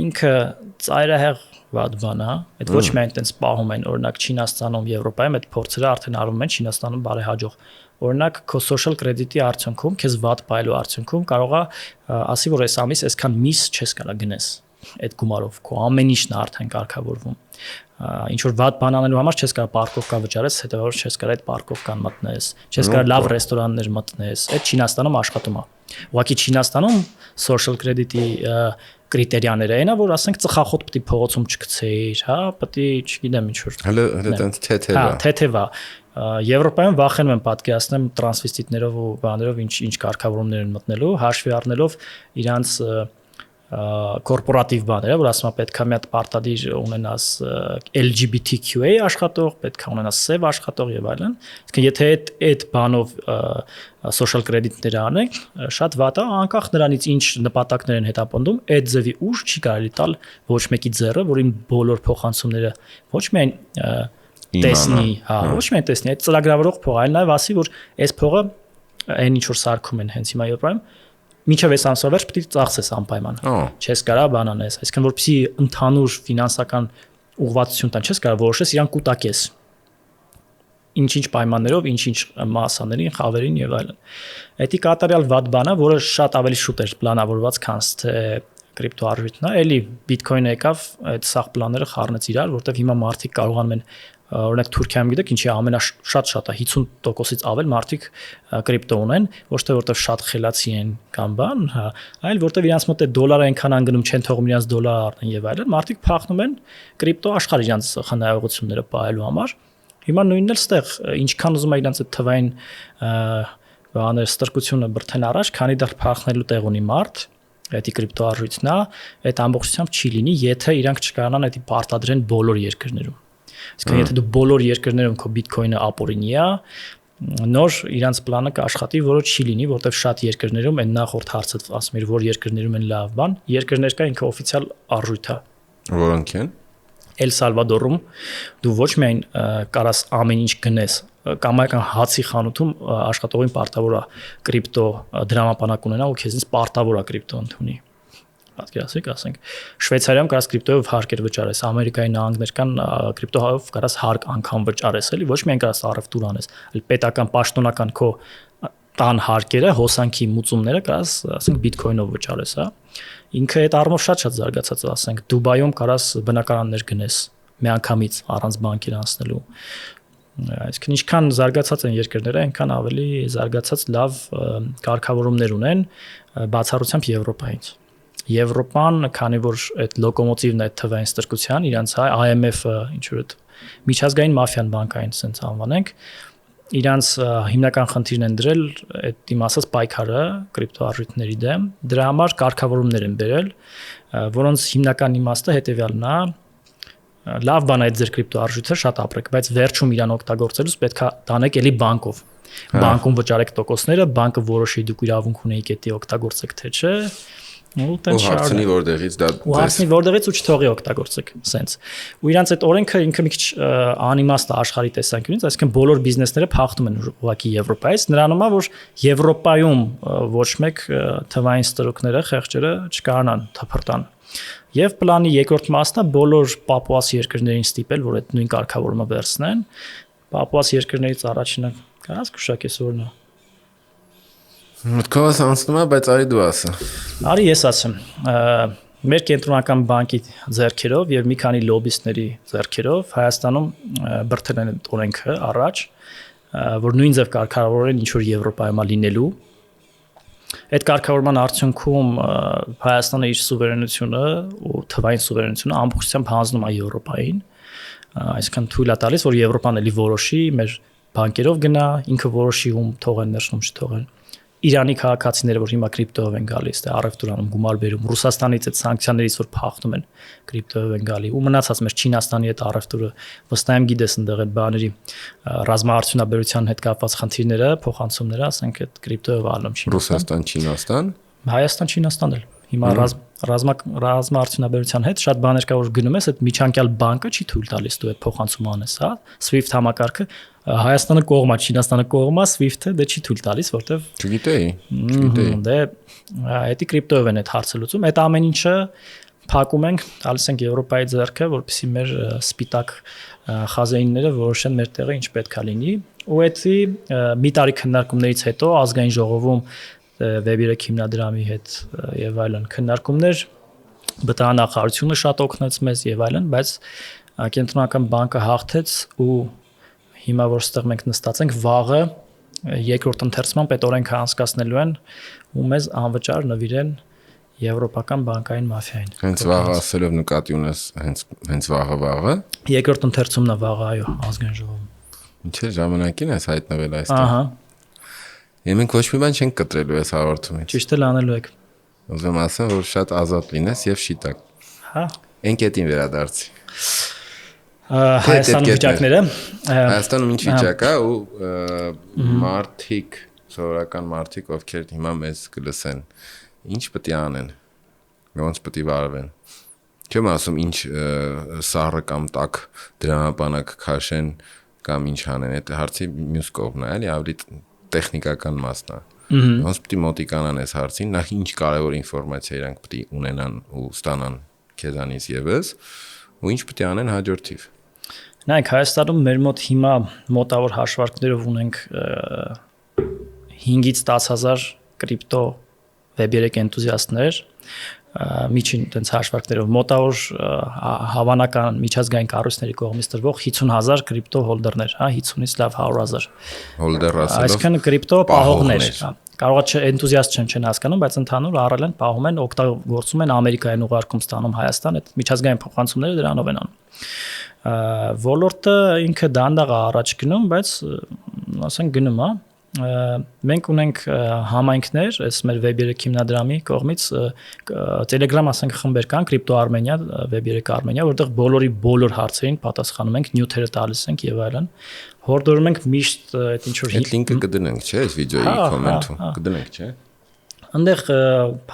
Ինքը ծայրահեղ վատ բան է, այդ ոչ միայն այդպես պահում են, օրինակ Չինաստանում, Եվրոպայում այդ փորձերը արդեն արվում են, Չինաստանում բարեհաջող։ Օրինակ քո social credit-ի արդյունքում, քեզ վատ բայելու արդյունքում կարող է ասի, որ այս ամիս այսքան միս չես կարող գնես այդ գումարով, քո ամեն ինչն է արդեն կարգավորվում։ Ինչ որ վատ բան անելու համար չես կարող պարկովկա վճարես, հետեւաբար չես կարող այդ պարկովկան մտնես, չես կարող լավ ռեստորաններ մտնես։ Այդ Չինաստանում աշխատում է։ Ուղղակի Չինաստանում social credit-ի կրիտերիաները այնա, որ ասենք ծխախոտ պետք է փողոցում չգցեիր, հա, պետք է, չգիտեմ, ինչ որ։ Հələ տենց թեթև է։ Հա, թեթև է։ Եվրոպայում վախենում են պատկերացնեմ տրանսվեստիտներով ու բաներով ինչ կարգավորումներ են մտնելու, հաշվի առնելով իրանց կորպորատիվ բաները, որ ասում է պետքա մի հատ պարտադիր ունենաս LGBTQA աշխատող, պետքա ունենաս սև աշխատող եւ այլն։ Իսկ եթե այդ բանով social credit-ները անենք, շատ վատ է, անկախ նրանից ինչ նպատակներ են հետապնդում, այդ ձևի ուժ չի կարելի տալ ոչ մեկի ձեռը, որին բոլոր փոխանցումները ոչ միայն տեսնի, հա, ոչ միայն տեսնի, այդ ծրագրավորող փող, այլ նաեւ ասի, որ այս փողը այն ինչ որ սարքում են հենց հիմա Եվրոպայում մինչև այս ամսվա վերջ պետք է ծախսես անպայման։ Չես կարող բան անես, այսինքն որպեսզի ընդհանուր ֆինանսական ուղղվածություն տան, չես կարող որոշես իրան կուտակես։ Ինչ-ինչ պայմաններով, ինչ-ինչ մասաներին, խավերին եւ այլն։ Դա կատարյալ վատ բան է, որը շատ ավելի շուտ էր պլանավորված, քան թե կրիպտոարժույթն է, էլի Bitcoin-ը եկավ, այդ սաղ պլանները խառնեց իրար, որտեղ հիմա մարդիկ կարողանում են օրինակ Թուրքիայում գիտեք ինչի շատ է 50%-ից ավել մարդիկ կրիպտո ունեն, ոչ թե որտեվ շատ խելացի են կամ բան, հա, այլ որտեվ իրանց մոտ է դոլարը այնքան անգնում չեն թողում իրանց դոլար առնեն եւ այլն, մարդիկ փախնում են կրիպտո աշխարհ իրանց խնայողությունները պահելու համար։ Հիմա նույնն էլ ստեղ ինչքան ուզում է իրանց այդ թվային բաներ ստրկությունը բրթեն առաջ, քանի դեռ փախնելու տեղ ունի մարդ, դա կրիպտո արժույթն է, այդ ամբողջությամբ չի լինի, եթե իրանք չկարանան դա պարտադրեն բոլոր երկրներում։ Իսկ եթե դու բոլոր երկրներում քո բիտքոյնը ապօրինի է, նոր իրանց պլանը կաշխատի, որը չի լինի, որտեղ շատ երկրներում այն նախորդ հարցը ասում էր, որ երկրներում են լավ բան, երկրներ կա ինքը օֆիցիալ արժույթ է։ Որոնք են։ Էլ Սալվադորում դու ոչ միայն կարաս ամեն ինչ գնես, կամ այկան հացի խանութում աշխատողին պարտավոր է կրիպտո դրամապանակ ունենա ու քեզից պարտավոր է կրիպտո ընդունի։ Պատկերացրեք, ասենք Շվեյցարիայում կարաս կրիպտոյով հարկեր վճարես, Ամերիկայի նահանգներ կան կրիպտոյով կարաս հարկ անգամ վճարես, էլի ոչ միայն կարաս առևտուր անես, այլ պետական պաշտոնական քո տան հարկերը, հոսանքի մուծումները կարաս, ասենք բիտքոյնով վճարես, հա։ Ինքը այդ առումով շատ զարգացած է, ասենք Դուբայում կարաս բնակարաններ գնես միանգամից առանց բանկեր անցնելու։ Այսինքն ինչքան զարգացած են երկրները, այնքան ավելի զարգացած լավ կարգավորումներ ունեն բացառությամբ Եվրոպայից։ Եվրոպան, քանի որ այդ լոկոմոտիվն է այդ թվային ստրկության, իրանց IMF-ը ինչ որ այդ միջազգային մաֆիան բանկային sense անվանենք, իրանց հիմնական խնդիրն են դրել այդ իմ ասած պայքարը կրիպտո արժույթների դեմ, դրա համար կարգավորումներ են բերել, որոնց հիմնական իմաստը հետեւյալն է, լավ բան է այդ ձեր կրիպտո արժույթը շատ ապրեք, բայց վերջում իրան օգտագործելուց պետք է տանեք էլի բանկով։ Բանկում վճարեք տոկոսները, բանկը որոշի դուք իրավունք ունեիք դա օգտագործեք թե չէ։ Ու հարցնի որտեղից դա հարցնի որտեղից ու չթողի օգտագործեք սենց։ Ու իրանց այդ օրենքը ինքը մի քիչ անիմաստ է աշխարհի տեսանկյունից, այսինքն բոլոր բիզնեսները փախնում են ուղղակի Եվրոպայից, նրանում է որ Եվրոպայում ոչ մեկ թվային ստրուկները, խեղճերը չկարանան թափրտան։ Եվ պլանի երկրորդ մասն է բոլոր պապուաս երկրներին ստիպել, որ այդ նույն կարգավորումը վերցնեն։ Պապուաս երկրներից առաջինը կարաս կշակես որն է։ Մտքովս անցնում է, բայց արի դու ասա։ Արի ես ասեմ։ Մեր կենտրոնական բանկի ձեռքերով եւ մի քանի լոբիստների ձեռքերով Հայաստանում բրթել են օրենքը առաջ, որ նույն ձև կարգավորեն ինչ որ Եվրոպայում լինելու։ Այդ կարգավորման արդյունքում Հայաստանը իր սուվերենությունը ու թվային սուվերենությունը ամբողջությամբ հանձնում է Եվրոպային, այսինքն թույլ է տալիս, որ Եվրոպան էլի որոշի մեր բանկերով գնա, ինքը որոշի ում թողեն, ներշնում չթողեն։ Իրանի քաղաքացիները, որ հիմա կրիպտոյով են գալիս, թե առևտուր անում, գումար բերում, Ռուսաստանից այդ սանկցիաներից որ փախնում են, կրիպտոյով են գալի, ու մնացած մեր Չինաստանի այդ առևտուրը, վստահ եմ գիտես այնտեղ այդ բաների ռազմաարդյունաբերության հետ կապված խնդիրները, փոխանցումները, ասենք այդ կրիպտոյով անում Չինաստան։ Ռուսաստան, Չինաստան, Հայաստան, Չինաստան էլ։ Հիմա ռազմաարդյունաբերության հետ շատ բաներ կա որ գնում ես, այդ միջանկյալ բանկը չի թույլ տալիս դու այդ փոխանցումը անես, հա, SWIFT համակարգը Հայաստանը կողմա, Չինաստանը կողմա, SWIFT-ը դա չի թույլ տալիս, որտեվ չգիտեի։ Դե այդ կրիպտոյով են այդ հարցը լուծում, այդ ամեն ինչը փակում ենք, տալիս ենք Եվրոպայի ձեռքը, որպեսզի մեր սպիտակ խազայինները որոշեն մեր տեղը ինչ պետք է լինի, ու այդի մի տարի քննարկումներից հետո ազգային ժողովում Web3 հիմնադրամի հետ եւ այլն քննարկումներ, բտանախարությունը շատ օգնեց մեզ եւ այլն, բայց կենտրոնական բանկը հաղթեց ու հիմա որ ստեղ մենք նստած ենք, վաղը երկրորդ ընթերցման պետ օրենքը անցկացնելու են ու մեզ անվճար նվիրեն եվրոպական բանկային մաֆիային։ Հենց վաղը ասելով նկատի ունես հենց վաղը։ Երկրորդ ընթերցումն է վաղը, այո, ազգային ժողովում։ Ինչ է ժամանակին ես հայտնվել այստեղ։ Ահա։ Մենք ոչ մի բան չենք կտրելու այս հաղորդումից։ Ճիշտ էլ անելու եք։ Ուզում ասեմ, որ շատ ազատ լինես եւ շիտակ։ Հա։ Այն կետին վերադարձի։ Հայաստանում վիճակները։ Հայաստանում ինչ վիճակ է ու մարդիկ, սովորական մարդիկ, ովքեր հիմա մեզ կլսեն, ինչ պետք է անեն։ Ոնց պետք է վարվեն։ Չեմ ասում ինչ սառը կամ տաք դրամապանակ քաշեն կամ ինչ անեն, այդ հարցի մյուս կողմն է, էլի ավելի տեխնիկական մասն է։ Ոնց պետք է մոտիկանան այս հարցին, նախ ինչ կարևոր ինֆորմացիա իրանք պետք է ունենան ու ստանան քեզանից եւս, ու ինչ պետք է անեն հաջորդիվ։ Նայեք, Հայաստանում մեր մոտ հիմա մոտավոր հաշվարկներով ունենք 5-ից 10,000 կրիպտո Web3 էնտուզիաստներ, միջին տենց հաշվարկներով մոտավոր հավանական միջազգային կառույցների կողմից տրվող 50,000 կրիպտո հոլդերներ, հա 50-ից լավ 100,000 հոլդեր ասելով այսինքն կրիպտո պահողներ, կարող է էնտուզիաստ չեն հասկանում, բայց ընդհանուր առել են պահում են, օգտագործում են Ամերիկայում ուղարկում ստանում Հայաստան, այդ միջազգային փոխանցումները դրանով են անում։ Ոլորտը ինքը դանդաղ է առաջ գնում, բայց ասենք գնում է մենք ունենք համայնքներ, այս մեր Web3 հիմնադրամի կողմից Telegram ասենք խմբեր կան, Crypto Armenia, Web3 Armenia, որտեղ բոլոր հարցերին պատասխանում ենք, նյութերը տալիս ենք եւ այլն։ Հորդորում ենք միշտ այդ ինչ որ այդ լինքը կդնենք, չէ՞, այս վիդեոյի կոմենտում կդնենք, չէ՞։ Այնտեղ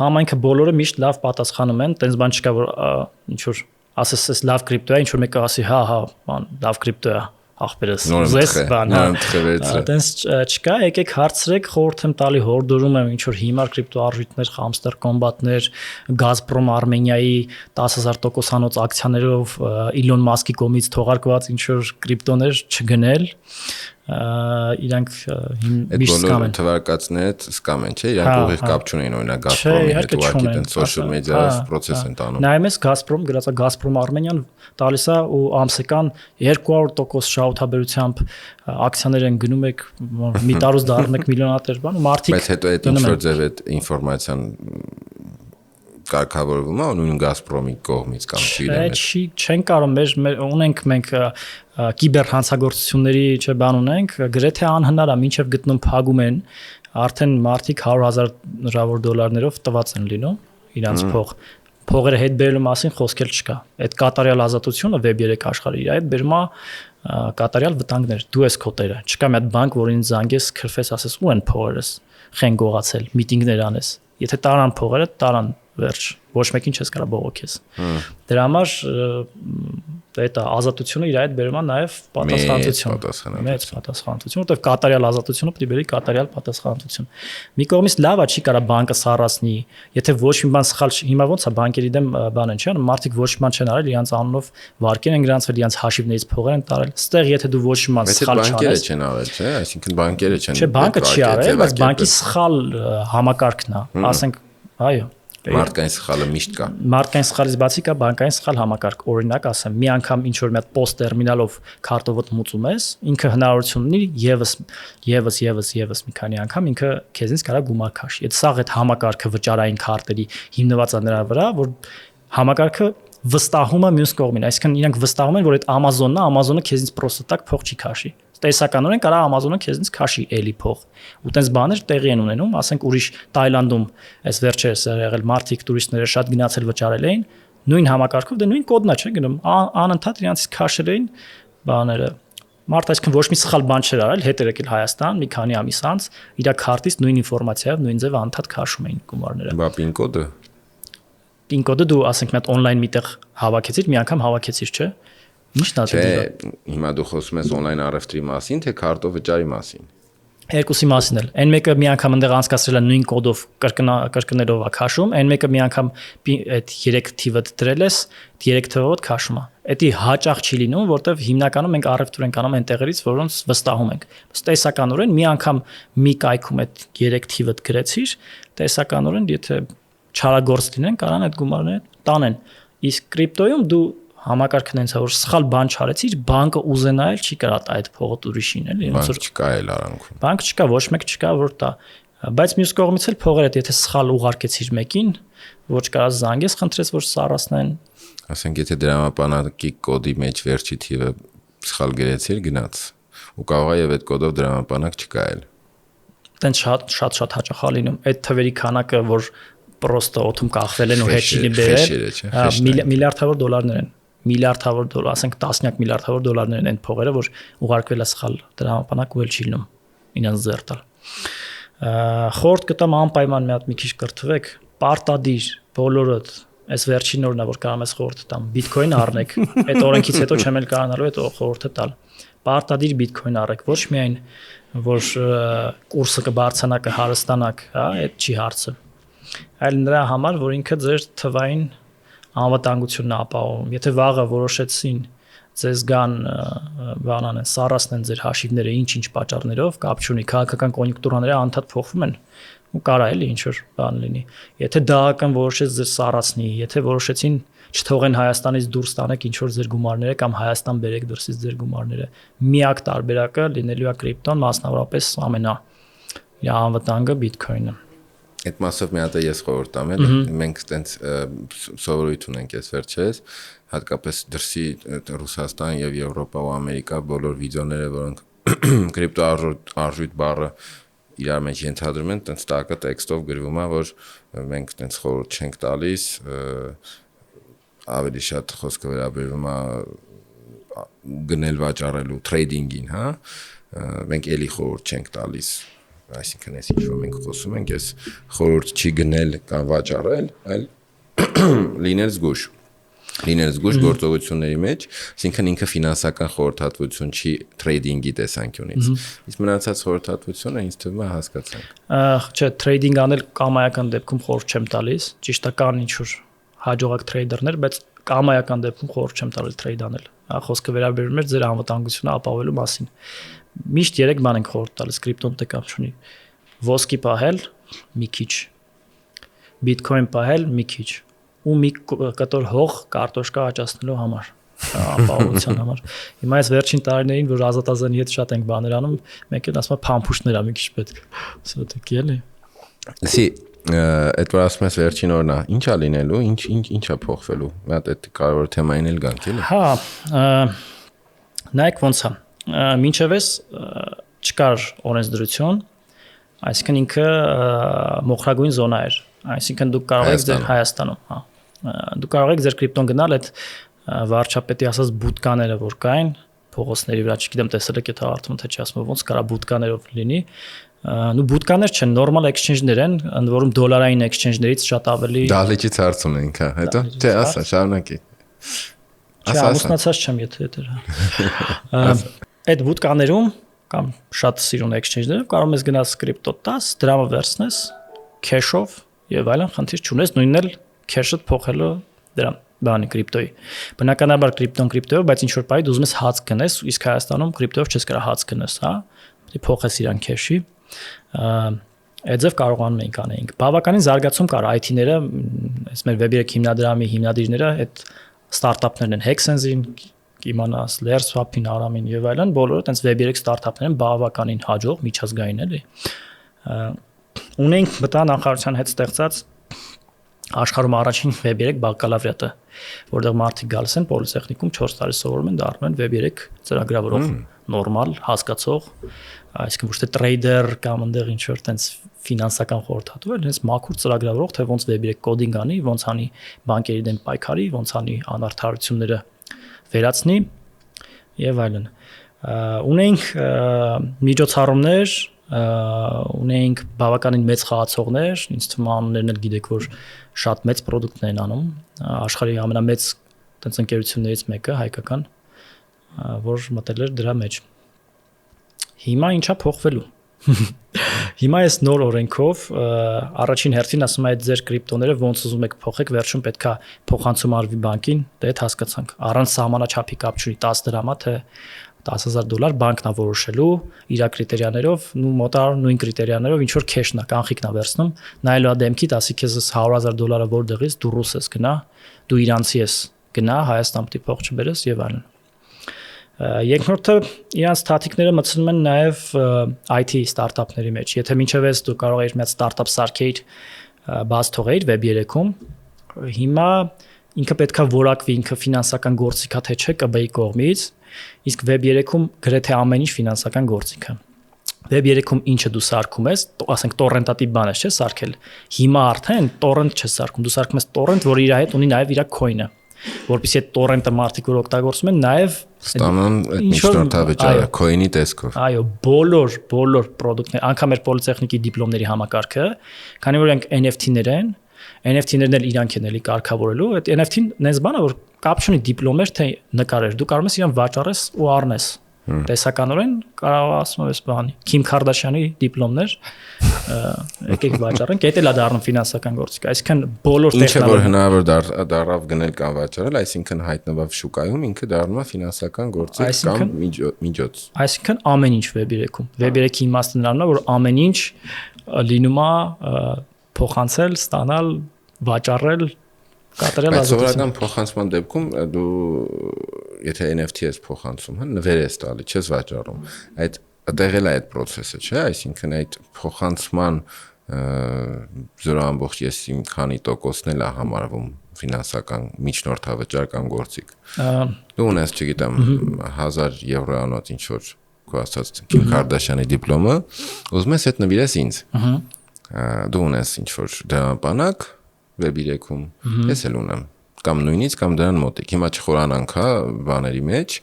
համայնքը բոլորը միշտ լավ պատասխանում են, տենց բան չկա որ ինչ որ ասես լավ կրիպտո է, ինչ որ մեկը ասի հա, լավ կրիպտո է, ախպերս, ուզես բան, այտենց չկա, եկեք հարցրեք, խորհուրդ եմ տալի, հորդորում եմ ինչ որ հիմար կրիպտո արժույթներ, Hamster Combat-ներ, Gazprom Armenia-ի 10,000% ակցիաներով Elon Musk-ի կողմից թողարկված ինչ որ կրիպտոներ չգնել, իրանք միշտ սկամ են։ Թվարկածները սկամ են, չէ՞, իրանք ուղիղ կապ չունեն օրինակ Gazprom-ի հետ, ուղղակի տենց social media process են տանում։ Նայում ես Gazprom, գրածա Gazprom Armenian տալիս է ու ամսական 200% շահութաբերությամբ ակցիաներ են գնում եք, մի տարուց դառնում եք միլիոնատեր բան ու մարդիկ։ Բայց հետո այդ ինչ որ ձև այդ ինֆորմացիան կարգավորվում է նույն Gazprom-ի կողմից կամ չիրեմ։ Չեն կարող ունենք մենք կիբեր հանցագործությունների բան ունենք, գրեթե անհնար է, մինչև գտնում փակում են, արդեն մարդիկ 100,000 դոլարներով տված են լինում իրանց փողերը հետ բերելու մասին խոսք էլ չկա։ Այդ կատարյալ ազատությունը Web3 աշխարհի իր այդ բերում է կատարյալ վտանգներ, դու ես քո տերը։ Չկա մի հատ բանկ, որ ինձ զանգես, քրֆես, ասես ու են փողերս, խեն գողացել, միտինգներ անես։ Եթե տարան փողերը, տարան վերջ, ոչ մեկին չես կարա բողոքես։ Դրա համար այդ ազատությունը իր այդ բերում է նաև պատասխանատվություն։ Մեծ պատասխանատվություն, որտեղ կատարյալ ազատությունը պետք է բերի կատարյալ պատասխանատվություն։ Մի կողմից լավ է, չի կարա բանկը սառացնի, եթե ոչ մի բան սխալ, հիմա ոնց է բանկերի դեմ բան են, չէ՞, մարդիկ ոչ մի բան չեն արել, իրանց անունով վարկեր են գրանցվել, իրանց հաշիվներից փողեր են տարել։ Ստեղ եթե դու ոչ մի բան սխալ չանես, բանկերը չեն արել, չէ՞, այսինքն բանկերը չեն։ Չէ, բանկը չի արել, բայց բանկի սխալ համակարգն է, ասենք, այո։ Մարդկային սխալը միշտ կա։ Մարդկային սխալից բացի կա բանկային սխալ համակարգ։ Օրինակ ասեմ, մի անգամ ինչ որ մի հատ post տերմինալով քարտովոտ մուծում ես, ինքը հնարավորություն ունի եւս մի քանի անգամ ինքը քեզից կարա գումար քաշի։ Այդ սաղ այդ համակարգը վճարային քարտերի հիմնված է նրա վրա, որ համակարգը վստահում է մյուս կողմին, այսինքն իրանք վստահում են, որ այդ Amazon-ն է, Amazon-ը քեզից պրոստը տակ փող չի քաշի։ Տեսականորեն կարա Amazon-ը քեզից քաշի էլի փող։ Ու տենց բաներ տեղի են ունենում, ասենք ուրիշ Թայլանդում այս վերջերս եղել մարդիկ տուրիստները շատ գնացել վճարել էին, նույն համակարգով դե նույն կոդնա չէ գնում, անընդհատ իրանցից քաշել էին բաները։ Մարդ այսինքն ոչ մի սխալ բան չէր արել, հետ էր եկել Հայաստան մի քանի ամիս անց, իր քարտից նույն ինֆորմացիայով նույն ձև անընդհատ քաշում էին գումարները։ Բա PIN կոդը։ PIN կոդը դու ասենք մի հատ on-line միտեղ հավաքեցիր, մի անգամ հավաքեցիր, չէ՞։ Ինչն է դա։ Հիմա դու խոսում ես on-line RF3 մասին, թե քարտով վճարի մասին։ Երկուսի մասին էլ։ Այն մեկը մի անգամ այնտեղ անցկացրել է նույն կոդով կրկներով է քաշում, այն մեկը մի անգամ այդ 3 թիվը դրել ես, 3 թվով քաշում է։ Էդի հաճախ չի լինում, որտեվ հիմնականում մենք RF3 ենք անում այն տեղերից, որոնց վստահում ենք։ Տեսականորեն մի անգամ մի կայքում այդ 3 թիվը գրեցիր, տեսականորեն եթե չարագործ լինեն, կարան այդ գումարները տանեն։ Իսկ կրիպտոյում դու համակարգն այնց որ սխալ բան չարեցիր, բանկը ուզենա էլ չի կարա տա այդ փողը ուրիշին էլի, ոնց որ չկա էլ արանքում։ Բանկ չկա, ոչ մեկ չկա որ տա, բայց մյուս կողմից էլ փողերը եթե սխալ ուղարկեցիր մեկին, ոչ կարաս զանգես, խնդրես որ սառացնեն։ Ասենք եթե դրամապանակի կոդի մեջ վերջի թիվը սխալ գրեցիր, գնաց։ Ու կարող է եւ այդ կոդով դրամապանակ չկա էլ։ Տենց շատ հաճախ է լինում։ Այդ թվերի քանակը, որ պրոստը օթում կախվել են ու հետչինի բերել, միլիարդավոր դոլարներ են։ Միլիարդավոր դոլար, ասենք տասնյակ միլիարդավոր դոլարներ են այն փողերը, որ ուղարկվել է սխալ դրամապանակ ու էլ չի լինում ինձ զերտալ։ Խորտ կտամ անպայման մի հատ մի քիչ կրթվեք, պարտադիր բոլորդ այս վերջին օրն է որ կարող ես խորտ տամ, Bitcoin առնեք, այդ օրենքից հետո չեմ էլ կարողանալու այդ խորտը տալ։ Պարտադիր Bitcoin առեք, ոչ միայն որ կուրսը կբարձրանա, կհարստանաք, հա, այդ չի հարցը։ Այլ նրա համար, որ ինքը ձեր թվային անվտանգությունն ապահովում։ Եթե վաղը որոշեցին ձեզ գան բանան են, սառացնեն ձեր հաշիվները ինչ-ինչ պատճառներով, կապ չունի, քաղաքական կոնյունկտուրաները անդադ փոխվում են։ ու կարա էլի ինչ որ բան լինի։ Եթե դահական որոշեց ձեր սառացնի, եթե որոշեցին չթողեն Հայաստանից դուրս տանեք ինչ որ ձեր գումարները կամ Հայաստան բերեք դրսից ձեր գումարները, միակ տարբերակը լինելու է կրիպտոն, մասնավորապես ամենաանվտանգը Bitcoin-ը։ Այդ մասով մի հատ ես խորհուրդ տամ էլի, մենք տենց սովորույթ ունենք այս վերջերս, հատկապես դրսի Ռուսաստան եւ Եվրոպա ու Ամերիկա բոլոր վիդեոները, որոնք կրիպտո արժույթ բառը իրար մեջ ենթադրում են, տենց տակը տեքստով գրվում է, որ մենք տենց խորհուրդ չենք տալիս, ավելի շատ խոսքը վերաբերվում է գնել վաճառելու տրեյդինգին, հա, մենք էլի խորհուրդ չենք տալիս, այսինքն այս ինչ որ մենք խոսում ենք, այս խորհուրդ չի գնել կամ վաճառել, այլ լինել զգուշ գործողությունների մեջ, այսինքն ինքը ֆինանսական խորհրդատվություն չի տրեյդինգի տեսանկյունից։ Իսկ մնացած խորհրդատվությունը ինձ թվում է հասկացանք։ Չէ, տրեյդինգ անել կամայական դեպքում խորհուրդ չեմ տալիս, ճիշտ է կան ինչ որ հաջողակ տրեյդերներ, բայց կամայական դեպքում խորհուրդ չեմ տալիս տրեյդ անել։ Խոսքը վերաբերում է ձեր անվտանգությունը ապահովելու մասին։ Միշտ 3 բան ենք խորհուրդ տալիս, կրիպտոն դե կապ չունի։ Ոսկի պահել մի քիչ, Bitcoin պահել մի քիչ ու մի կտոր հող կարտոշկա աճացնելու համար, ապահովության համար։ Հիմա այս վերջին տարիներին, որ ազատազանի հետ շատ ենք բաներ անում, մենք էլ ասում ենք փամփուշտներ ա մի քիչ պետք։ Սոթեք էլի։ Սի այդ որ ասում ես վերջին օրն է, ի՞նչ է լինելու, ի՞նչ է փոխվելու։ Մի հատ այդ կարևոր թեմային էլ գանք էլի։ Հա, նայեք ոնց է։ Մինչև էս չկար օրենսդրություն, այսինքն ինքը մոխրագույն զոնա էր։ Այսինքն դուք կարող եք ձեր Հայաստանում, հա, դուք կարող եք ձեր կրիպտոն գնալ այդ վարչապետի ասած բուտկաները, որ կային փողոցների վրա, չգիտեմ տեսել եք եթե հարթում թե չի ասում ոնց կարա բուտկաներով լինի, ու բուտկաներ չեն, նորմալ exchange-ներ են, ընդ որում դոլարային exchange-ներից շատ ավելի Դահլիճից հարց ունենք, հա, հետո չէ, ասա, շարունակի։ Չէ, ամուսնացած չեմ եթե դա։ Այդ բուտկաներում կամ շատ սիրուն exchange-ներով կարող ես գնաս կրիպտո 10 դրամը վերցնես cash-ով եւ այլն, խնդիր չունես, նույնն էլ cash-ը փոխելու դրամ բանի կրիպտոյի։ Բնականաբար կրիպտոյով, բայց ինչ որ բայ դու ուզում ես հաց գնես, իսկ Հայաստանում կրիպտոյով չես կարող հաց գնես, հա։ Պետք է փոխես իրան cash-ի։ Այդ ձև կարողանում ենք անենք։ Բավականին զարգացում կար IT-ները, այս մեր Web3 հիմնադրամի հիմնադիրները, այդ ստարտափներն են, Hexense-ին, իմանաս, Lerswap-ին, Aram-ին եւ այլն, բոլորը այտենց Web3 ստարտափներ են, բավականին հաջող, միջազգային էլի։ Ունենք մտա նախարարության հետ ստեղծած աշխարհում առաջին Web3 բակալավրիատը, որտեղ մարդիկ գալիս են պոլիտեխնիկում 4 տարի սովորում են, դառնում են Web3 ծրագրավորող, նորմալ, հասկացող, այսինքն ոչ թե տրեյդեր կամ այնտեղ ինչ որ տենց ֆինանսական խորհրդատու, այլ հենց մաքուր ծրագրավորող, թե ոնց Web3 կոդինգ անի, ոնց անի բանկերի դեմ պայքարի, ոնց անի անարդարությունները վերացնի եւ այլն։ Ունենք միջոցառումներ, ունենք բավականին մեծ խաղացողներ, ինձ թվում է անուններն էլ գիտեք, որ շատ մեծ պրոդուկտներ են անում, աշխարհի ամենամեծ տենց ընկերություններից մեկը հայկական, որ մտել էր դրա մեջ։ Հիմա ինչա փոխվելու։ Հիմա այս նոր օրենքով առաջին հերթին ասում է այդ ձեր կրիպտոները ոնց ուզում եք փոխեք, վերջում պետքա փոխանցում արվի բանկին, դե այդ հասկացանք։ Առանց սահմանաչափի կապ չունի 10 դրամա թե $10,000 բանկն է որոշելու իր կրիտերիաներով, մոտար նույն կրիտերիաներով ինչ որ cash-ն է, կանխիկն է վերցնում, նայելու է դեմքիդ, ասի քեզ $100,000 որտեղից դու ռուս ես գնա, դու իրանցի ես գնա, Հայաստան պետք է փող չբերես եւ այլն։ Երկրորդը իրանց ստատիկները մտցնում են նաև IT ստարտափների մեջ։ Եթե մինչև այս դու կարող ես մի ստարտափ սարքեիր բաց թողեիր Web3-ում, հիմա ինքը պետքա որակվի, ինքը ֆինանսական գործիք է թե չէ ԿԲ-ի կողմից, իսկ Web3-ում գրեթե ամեն ինչ ֆինանսական գործիք է։ Web3-ում ինչը դու սարքում ես, ասենք տորենտատիպ բան ես, չէ՞ սարքել։ Հիմա արդեն տորենտ չես սարքում, դու սարքում ես տորենտ, որը իր հետ ունի նաև իր coin-ը, որպեսզի այդ տորենտը մարդիկ որ օգտագործում են նաև ստանան այդ միշտորտավճարը coin-ի տեսքով։ Այո, բոլոր պրոդուկտներ, անգամ մեր պոլիտեխնիկի դիպլոմների համակարգը, քանի որ իրենք NFT-ներ են, NFT-ներն էլ իրանք են էլի կարգավորելու, այդ NFT-ն նենց բան է, որ կապ չունի դիպլոմեր թե նկարեր, դու կարող ես իրան վաճառես ու առնես։ Տեսականորեն կարող ասում ես բանի Քիմ Քարդաշյանի դիպլոմներ եկեք վաճառենք, դա էլ է դառնում ֆինանսական գործիք, այսինքն բոլոր տեխնոլոգիաները ինչ որ հնարավոր դառավ գնել կամ վաճառել, այսինքն հայտնվավ շուկայում ինքը դառնում է ֆինանսական գործիք կամ միջոց։ Այսինքն ամեն ինչ Web3-ում, Web3-ի իմաստը նրանն է, որ ամեն ինչ լինում է փոխանցել, ստանալ, վաճառել, կատարել Բայց ազատություն։ սովորական փոխանցման դեպքում դու եթե NFT ես փոխանցում, հա, նվեր ես տալի, չես վաճառում։ Այդ ըտեղել է այդ process-ը, չէ՞, այսինքն այդ փոխանցման 0.5 իմ քանի տոկոսն էլ է համարվում ֆինանսական միջնորդավճար կամ գործիք։ Դու ունես, չգիտեմ, 1000 եվրոանոց ինչ որ քո ասած Քիմ Քարդաշյանի դիպլոմը, ուզում ես այդ նվիրես ինձ։ Դու ունես ինչ որ դրամապանակ Web3-ում, ես էլ ունեմ կամ նույնիսկ կամ դրան մոտիկ։ Հիմա չխորանանք, հա, բաների մեջ,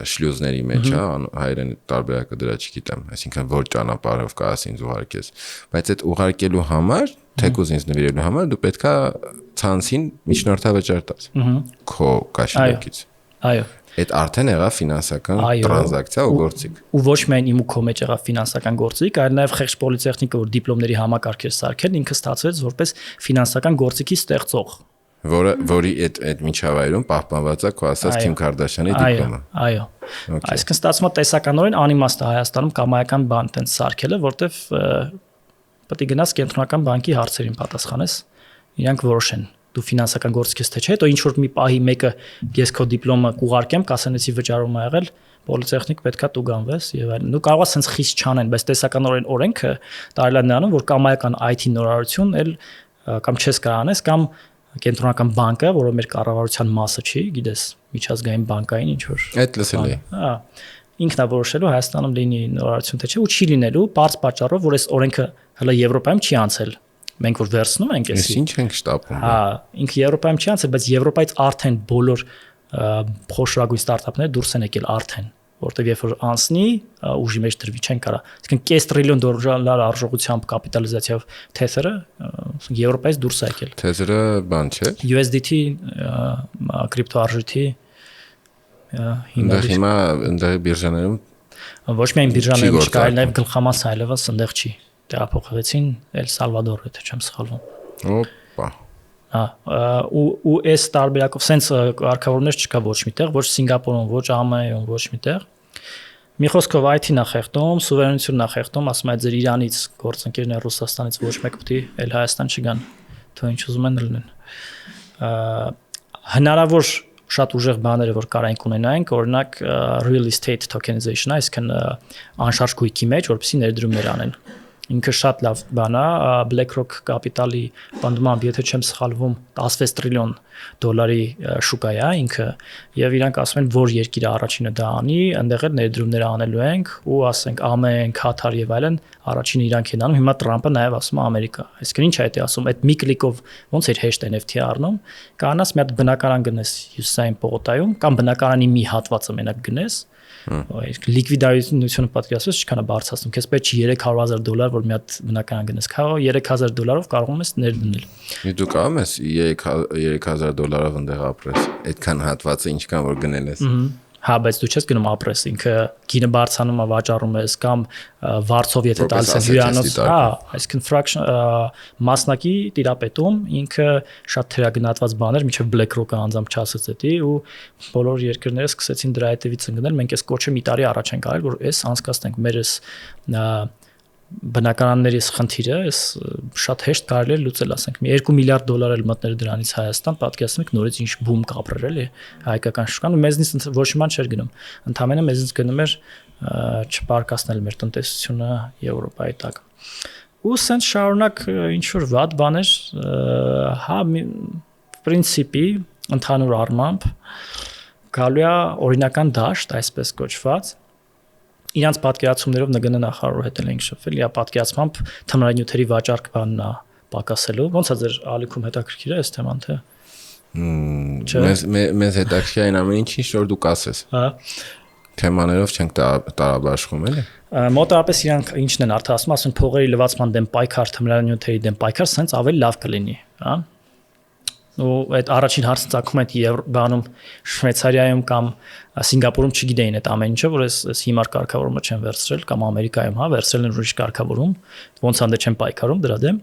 շլյուզների մեջ, հա, հայերեն տարբերակը դրա չգիտեմ, այսինքն որ ճանապարհով կարաս ինձ ուղարկես, բայց այդ ուղարկելու համար, թեկուզ ինձ նվիրելու համար դու պետքա ցանցին միջնորդավճար տաս։ Քո կաշելակից։ Այո։ Այդ արդեն եղավ ֆինանսական տրանզակցիա ու գործիք։ Ու ոչ միայն իմ ու քո մեջ եղավ ֆինանսական գործիք, այլ նաև խեղճ պոլիտեխնիկը, որ դիպլոմների համակարգ էր սարքել, ինքը ստացվեց որպես ֆինանսական գործիքի ստեղծող։ Որի այդ միջավայրում պահպանված է քո ասած Քիմ Քարդաշյանի դիպլոմը։ Այո։ Այսինքն ստացվում է տեսականորեն անիմաստ է Հայաստանում կամայական բան տենց սարքելը, որտեվ պետք է գնաս կենտրոնական բանկի հարցերին պատասխանես, իրանք որոշեն դու ֆինանսական գործիք ես թե չէ, հետո ինչ որ մի պահի մեկը ես քո դիպլոմը կուղարկեմ, կասենեցի վճարում ա եղել, պոլիտեխնիկ պետքա դու գանվես եւ այլն։ Դու կարող ես sense խիստ չանեն, բայց տեսականորեն օրենքը տարել է նրանում, որ կամայական IT նորարարություն էլ կամ չես կարանես կամ կենտրոնական բանկը, որը մեր կառավարության մասը չի, գիտես, միջազգային բանկային ինչ որ։ Այդ լսել էի։ Հա։ Ինքն է որոշելու Հայաստանում լինի նորարարություն թե չէ, ու չի լինելու, բարձ պատճառով, որ այս օրենքը հələ Եվրոպայում չի անցել։ Մենք որ վերցնում ենք էսի։ Ինչ ենք շտապում։ Հա, ինքը Եվրոպայում չի անցել, բայց Եվրոպայից արդեն բոլոր խոշորագույն ստարտափները դուրս են եկել արդեն, որտեղ երբ որ անցնի, ուժի մեջ դրվի չեն կարա։ Այսինքն կես տրիլիոն դոլար արժողությամբ կապիտալիզացիայով թեթերը Եվրոպայից դուրս է եկել։ Թեթերը բան չէ։ USDT կրիպտոարժույթի հիմա այնտեղ բիրժաներում ոչ միայն բիրժաներում չկա, այլ նաև գլխամասը այլևս այնտեղ չի։ Տեղափոխվեցին Էլ Սալվադոր, եթե չեմ սխալվում։ Օպա։ Հա, ու այս տարբերակով sense կարգավորումներ չկա ոչ միտեղ, ոչ Սինգապուրում, ոչ ԱՄՆ-ում, ոչ միտեղ։ Մի խոսքով IT-ն է խեղդում, սուվերենությունն է խեղդում, ասում է ձեր Իրանից գործընկերներ Ռուսաստանից ոչ մեկ պետք է էլ Հայաստան չգան, թող ինչ ուզում են լինեն։ Հնարավոր շատ ուժեղ բաները որ կարանք ունենանք, օրինակ real estate tokenization, այսինքն անշարժ գույքի մեջ, որպեսզի ներդրումներ անեն։ Ինքը շատ լավ բան է, BlackRock կապիտալի պնդմամբ, եթե չեմ սխալվում, 16 տրիլիոն դոլարի շուկա է ինքը, եւ իրանք ասում են, որ երկիրը առաջինը դա անի, այնտեղ էլ ներդրումներ անելու ենք, ու ասենք ԱՄՆ, Կաթար եւ այլն, առաջինը իրանք են անում, հիմա Տրամպը նաեւ ասում է Ամերիկա։ Այսինքն ինչ է դա ասում, այդ մի կլիկով ոնց էր հեշտ NFT առնում, կանաս մի հատ բնակարան գնես Հյուսիսային պողոտայում, կամ բնակարանի մի հատվածը մենակ գնես, լիկվիդայությունը պատկերացրես ինչքան է բարձրացնում, քեզ պետք չի $300,000, որ մի հատ բնակարան գնես, $3,000 կարող ես ներդնել։ Դու կարող ես $3,000 ընդեղ ապրես, այդքան հատվածը ինչքան որ գնել ես։ Հա, բայց դու չես գնում ապրես, ինքը գինը բարձրանում է, վաճառում ես կամ վարձով եթե տալիս ես հյուրանոց, հա, այսինքն fraction մասնակի տիրապետում ինքը շատ թերագնահատված բաներ, մինչև BlackRock-ը անձամբ չասեց դա ու բոլոր երկրները սկսեցին դրա հետևից ընկնել, մենք այս կոչը մի տարի առաջ ենք արել, որ այս անցկացնենք մեր այս բնակարանների խնդիրը, այս շատ հեշտ կարելի է լուծել, ասենք մի $2 միլիարդ էլ մտներ դրանից Հայաստան, պատկերացնում եք նորից ինչ բում կապրել էլի հայկական շուկան, ու մեզնից ոչ իման չէր գնում, ընդհանրապես մեզնից գնում էր չպարկասնել մեր տնտեսությունը Եվրոպայի տակ։ Ու սենց շարունակ ինչ որ վատ բաներ, հա, պրինցիպի ընդհանուր առմամբ գալու է օրինական դաշտ, այսպես կոչված, իրանց պատկերացումներով ՆԳՆ նախարարու հետ ենք շփվել, իա պատկերացմամբ թմրանյութերի վաճառք բանն է պակասելու։ Ոնց է ձեր ալիքում հետաքրքիր է այս թեման, թե։ Մեզ հետաքրքիր այն ամեն ինչին, որ դու կասես։ Հա։ Թեմաներով չենք տարաբաշխում, էլի։ Մոտավորապես իրանք ինչն են արդեն ասում փողերի լվացման դեմ պայքար, թմրանյութերի դեմ պայքար, սենց ավելի լավ կլինի, հա։ Ու այդ առաջին հարցը ցակում այդ բանում Շվեյցարիայում կամ Սինգապուրում չգիտեին այդ ամեն ինչը, որ այս հիմար կարգավորումը չեն վերցրել կամ Ամերիկայում, հա, վերցրել են ուրիշ կարգավորում, ոնց անդե չեն պայքարում դրա դեմ։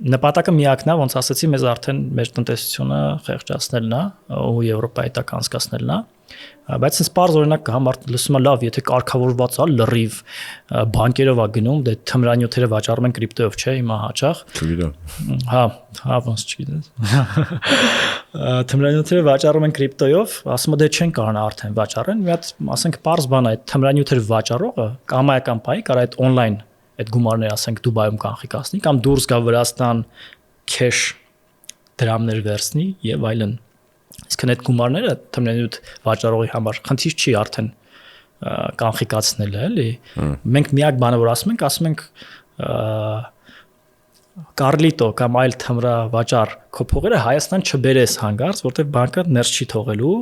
նպատակը միակն է, ոնց ասացի, մեզ արդեն մեր տնտեսությունը խեղճացնելն է ու Եվրոպայի տակ անցկացնելն է, բայց ինձ բարձ օրինակ կա մարդ լսում է լավ, եթե կարգավորված է լրիվ բանկերով է գնում, դե թմրանյութերը վաճառում են կրիպտոյով, չէ, հիմա հաճախ։ Չգիտեմ։ Հա, ոնց չգիտես։ Թմրանյութերը վաճառում են կրիպտոյով, ասում է դե չեն կարող արդեն վաճառեն, մի հատ ասենք բարձ բան է, այդ թմրանյութերը վաճառողը կամայական պայի կարող այդ on-line այդ գումարները ասենք Դուբայում կանխիկացնի կամ դուրս գա Վրաստան cash դրամներ վերցնի եւ այլն։ Իսկ այդ գումարները թմրանյութ վաճառողի համար խնդիր չի արդեն կանխիկացնելը, էլի։ Մենք միակ բանը որ ասում ենք Կարլիտո կամ այլ թմրա վաճառ քո փողերը Հայաստան չբերես հանգարց, որտեղ բանկը ներս չի թողելու,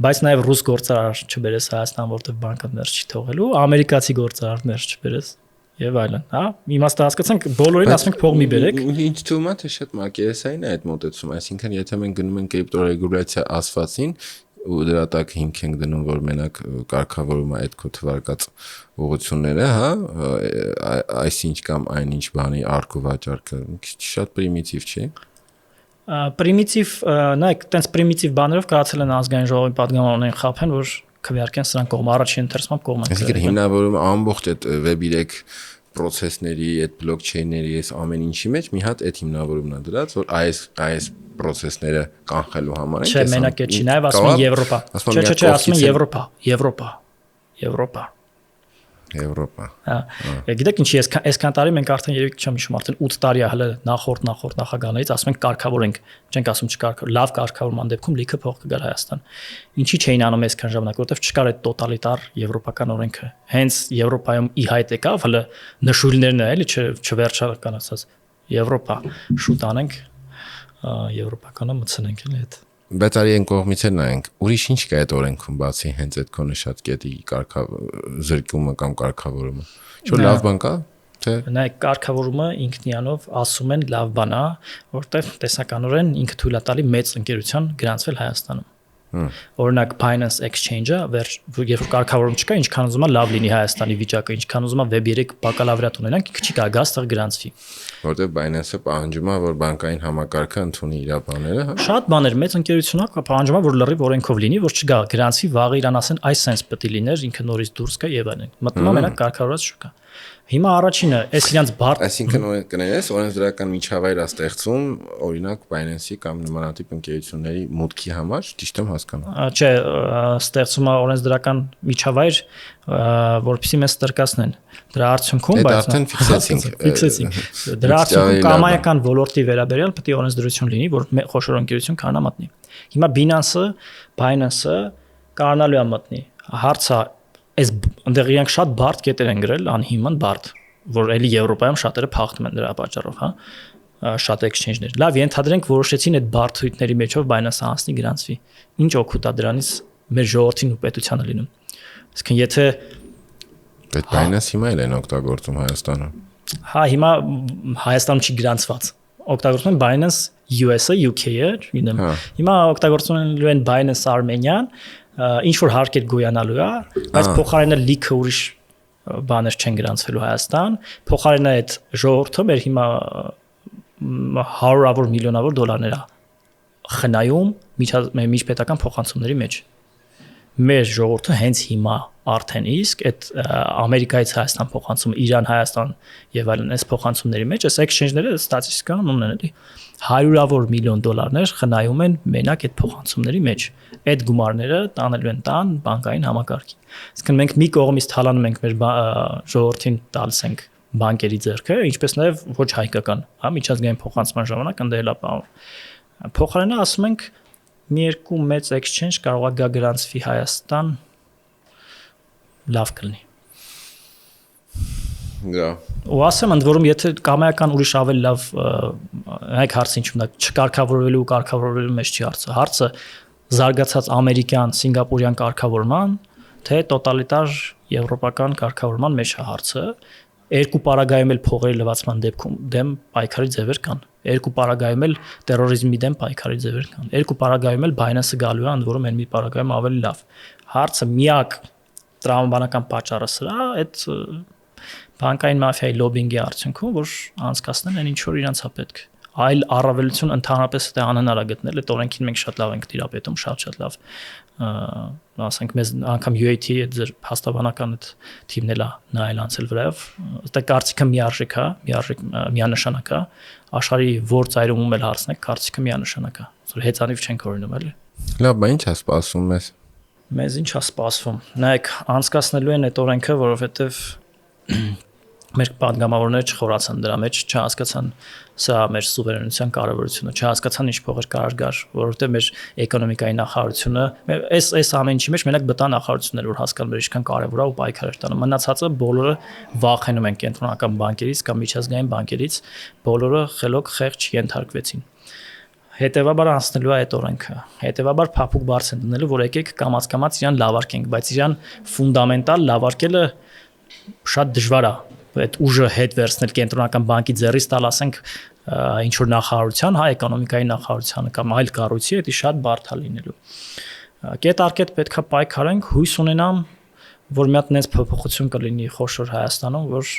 բայց նաեւ ռուս գործարար չբերես Հայաստան, որտեղ բանկը ներս չի թողելու, ամերիկացի գործարար ներս չբերես եւ այլն, հա։ Իմաստը հասկացանք, բոլորին ասենք փող մի բերեք։ Ինչ թվում է, թե շատ մակերեսային է այդ մոտեցումը, այսինքն եթե մենք գնում ենք կրիպտոռեգուլյացիա ասվածին ու դրա տակ հիմք ենք դնում, որ մենակ կարգավորում է այդ քո թվարկած ուղղությունները, հա, այսինչ կամ այնինչ բանի արկու վաճառքը շատ պրիմիտիվ չի։ Պրիմիտիվ, նայեք, տենց պրիմիտիվ բաներով կարացել են ազգային ժողովի падգամավորներին խափեն, որ քվեարկեն սրանք կողմ առաջին ընթերցումը կողմ են։ Այսինքն հիմնավորումը ամբողջ այդ Web3 process-ների, այդ blockchain-ների, այս ամեն ինչի մեջ մի հատ այդ հիմնավորումն է դրած, որ այս process-ները կանխելու համար են։ Չէ, մենակ այդ չի, նաև ասում են Եվրոպա։ Չէ, ասում են Եվրոպա։ Հա, գիտեք ինչի, այսքան տարի մենք արդեն երեք չեմ հիշում, արդեն 8 տարի է հələ նախորդ նախագահներից ասում ենք կարգավորենք, չենք ասում չկարգավոր, լավ կարգավորման դեպքում լիքը փող կգար Հայաստան։ Ինչի չէին անում այսքան ժամանակ, որովհետև չկար այդ տոտալիտար եվրոպական օրենքը։ Հենց Եվրոպայում ի հայտ եկավ, հələ նշույլներն է, էլի չվերջականացած Եվրոպա, շուտ անենք եվրոպականը մտցնենք էլի այդ։ Բայց արի այն կողմից էլ նայենք, ուրիշ ինչ կա այդ օրենքում բացի հենց այդ քո նշած կետի զրկումը կամ կարգավորումը։ Չէ՞ լավ բան կա, թե նայեք կարգավորումը ինքնիանով ասում են լավ բան է, որտեղ տեսականորեն ինքը թույլ է տալի մեծ ընկերության գրանցվել Հայաստանում։ Օրինակ Binance Exchange-ը, երբ կարգավորում չկա, ինչքան ուզում է լավ լինի Հայաստանի վիճակը, ինչքան ուզում է Web3 բակալավրիատ ունենանք, ինքը չի կարող գազ տեղ գրանցվի։ Որտեղ Binance-ը պահանջում է, որ բանկային համակարգը ընդունի իր բաները, հա։ Շատ բաներ մեծ ընկերությունն է պահանջում է, որ լրիվ օրենքով լինի, որ չգա գրանցվի, վաղը իրան ասեն այս sense պետք է լիներ, ինքը նորից դուրս գա եւ այլն։ Մտնում է մենակ կարգավորված չկա։ Հիմա առաջինը, այս իրանց բարդ, այսինքն կներես, օրենսդրական միջավայր է ստեղծում, օրինակ Binance-ի կամ նմանատիպ ընկերությունների մուտքի համար, ճիշտ եմ հասկանում։ Չէ, ստեղծում է օրենսդրական միջավայր, որպեսզի մեզ ստրկացնեն։ Դրա արդյունքում, բայց արդեն ֆիքսեցինք։ Դրա արդյունքում կամայական ոլորտի վերաբերյալ պետք է օրենսդրություն լինի, որ խոշոր ընկերություն կարողանա մտնի։ Հիմա Binance-ը կարողանալու է մտնի։ Հարցը այս այնտեղ իրանք շատ բարդ կետեր են գրել, անհիմն բարդ, որ էլի Եվրոպայում շատերը փախնում են դրա պատճառով, հա, շատ exchange-ներ։ Լավ, ենթադրենք որոշեցին այդ բարդ թույթների մեջով Binance-ը հանցնի գրանցվի։ Ինչ օգուտ է դրանից մեր ժողովրդին ու պետությանը լինում։ Այսինքն եթե այդ Binance հիմա էլ են օգտագործում Հայաստանում։ Հա, հիմա Հայաստանում չի գրանցված։ Օգտագործում են Binance US-ը, UK-ը, չգիտեմ։ Հիմա օգտագործում են Binance Armenian, ինչ որ հարկ է գոյանալու է, բայց փոխարենը լիքը ուրիշ բաներ չեն գրանցվելու Հայաստան, փոխարենը այդ ժողովուրդը մեր հիմա հարյուրավոր միլիոնավոր դոլարներ է խնայում միջպետական փոխանցումների մեջ։ Մեր ժողովուրդը հենց հիմա արդեն իսկ այդ Ամերիկայից Հայաստան փոխանցումը, Իրան-Հայաստան եւ այլն այս փոխանցումների մեջ, այս exchange-ները ստատիստիկան ունեն էլի հարյուրավոր միլիոն դոլարներ խնայում են մենակ այդ փոխանցումների մեջ։ Այդ գումարները տանելու են տան բանկային համակարգին։ Իսկ մենք մի կողմից թալանում ենք մեր ժողովրդին տալիս ենք բանկերի ձեռքը, ինչպես նաեւ ոչ հայկական, հա, միջազգային փոխանցման ժամանակ ընդդել է փոխարենը ասում ենք մի երկու մեծ exchange կարող է գա գրանցվի Հայաստան, լավ կլինի։ Գա։ Ու ասեմ ընդ որում եթե կամայական ուրիշ ավելի լավ հայք հարցը ինչու՞մն է, չկարգավորվելու ու կարգավորվելու մեջ չի հարցը։ Հարցը զարգացած ամերիկյան, սինգապուրյան կարգավորման, թե տոտալիտար եվրոպական կարգավորման մեջ է հարցը։ Երկու պարագայում էլ փողերի լվացման դեպքում դեմ պայքարի ձևեր կան։ Երկու պարագայում էլ տերորիզմի դեմ պայքարի ձևեր կան։ Երկու պարագայում էլ Binance-ը գալու է, ընդ որում այն մի պարագայում ավելի լավ։ Հարցը միակ տրամաբանական պատճառը սրա այդ բանկային մաֆիայի լոբինգի արդյունքում, որ անցկացնեն այն ինչ որ իրանց է պետք։ Այլ առավելություն ընդհանրապես դա անհնար է գտնել, այդ օրենքին մենք շատ լավ ենք դիրապետում, շատ լավ, ասենք մեզ անգամ UAT-ի ձեր հաստաբանական այդ թիմն էլա նայել անցել վրայով, դա կարծիքը միարժեք է, միանշանակ է, աշխարհի որ ծայրումում էլ հարցնեք, կարծիքը միանշանակ է, որ հեծանիվ չենք օրինում էլի։ Լավ, բա ինչ է սպասում Մեզ ինչ է սպասվում։ Նայեք, անցկացնելու են այդ օրենքը, որովհետև մեր падգամավորները չխորացան դրա մեջ, չհասկացան սա մեր սուվերենության կարևորությունը, չհասկացան ինչ փողեր կարող գար, որովհետև մեր էկոնոմիկայի նախարարությունը, այս ամեն ինչի մեջ մենակ բտա նախարարությունն էր, որ հասկանում էր ինչքան կարևոր է ու պայքար էր տանում։ Մնացածը բոլորը վախենում են կենտրոնական բանկերից կամ միջազգային բանկերից, բոլորը խելոք խեղճ ենթարկվեցին։ Հետևաբար անցնելու է այդ օրենքը։ Հետևաբար փափուկ բարձ են դնելու, որ եկեք կամաց-կամաց իրան լավարկենք, բայց իրան ֆունդամենտալ լավարկելը շատ դժվար է։ Այդ ուժը հետ վերցնել կենտրոնական բանկի ձեռից տալ, ասենք, ինչ որ նախարարության, հա, էկոնոմիկայի նախարարությանը կամ այլ կառույցի, դա շատ բարդ է լինելու։ Կետ առ կետ պետքա պայքարենք, հույս ունենամ, որ մի հատ նենց փոփոխություն կլինի խոշոր Հայաստանում, որ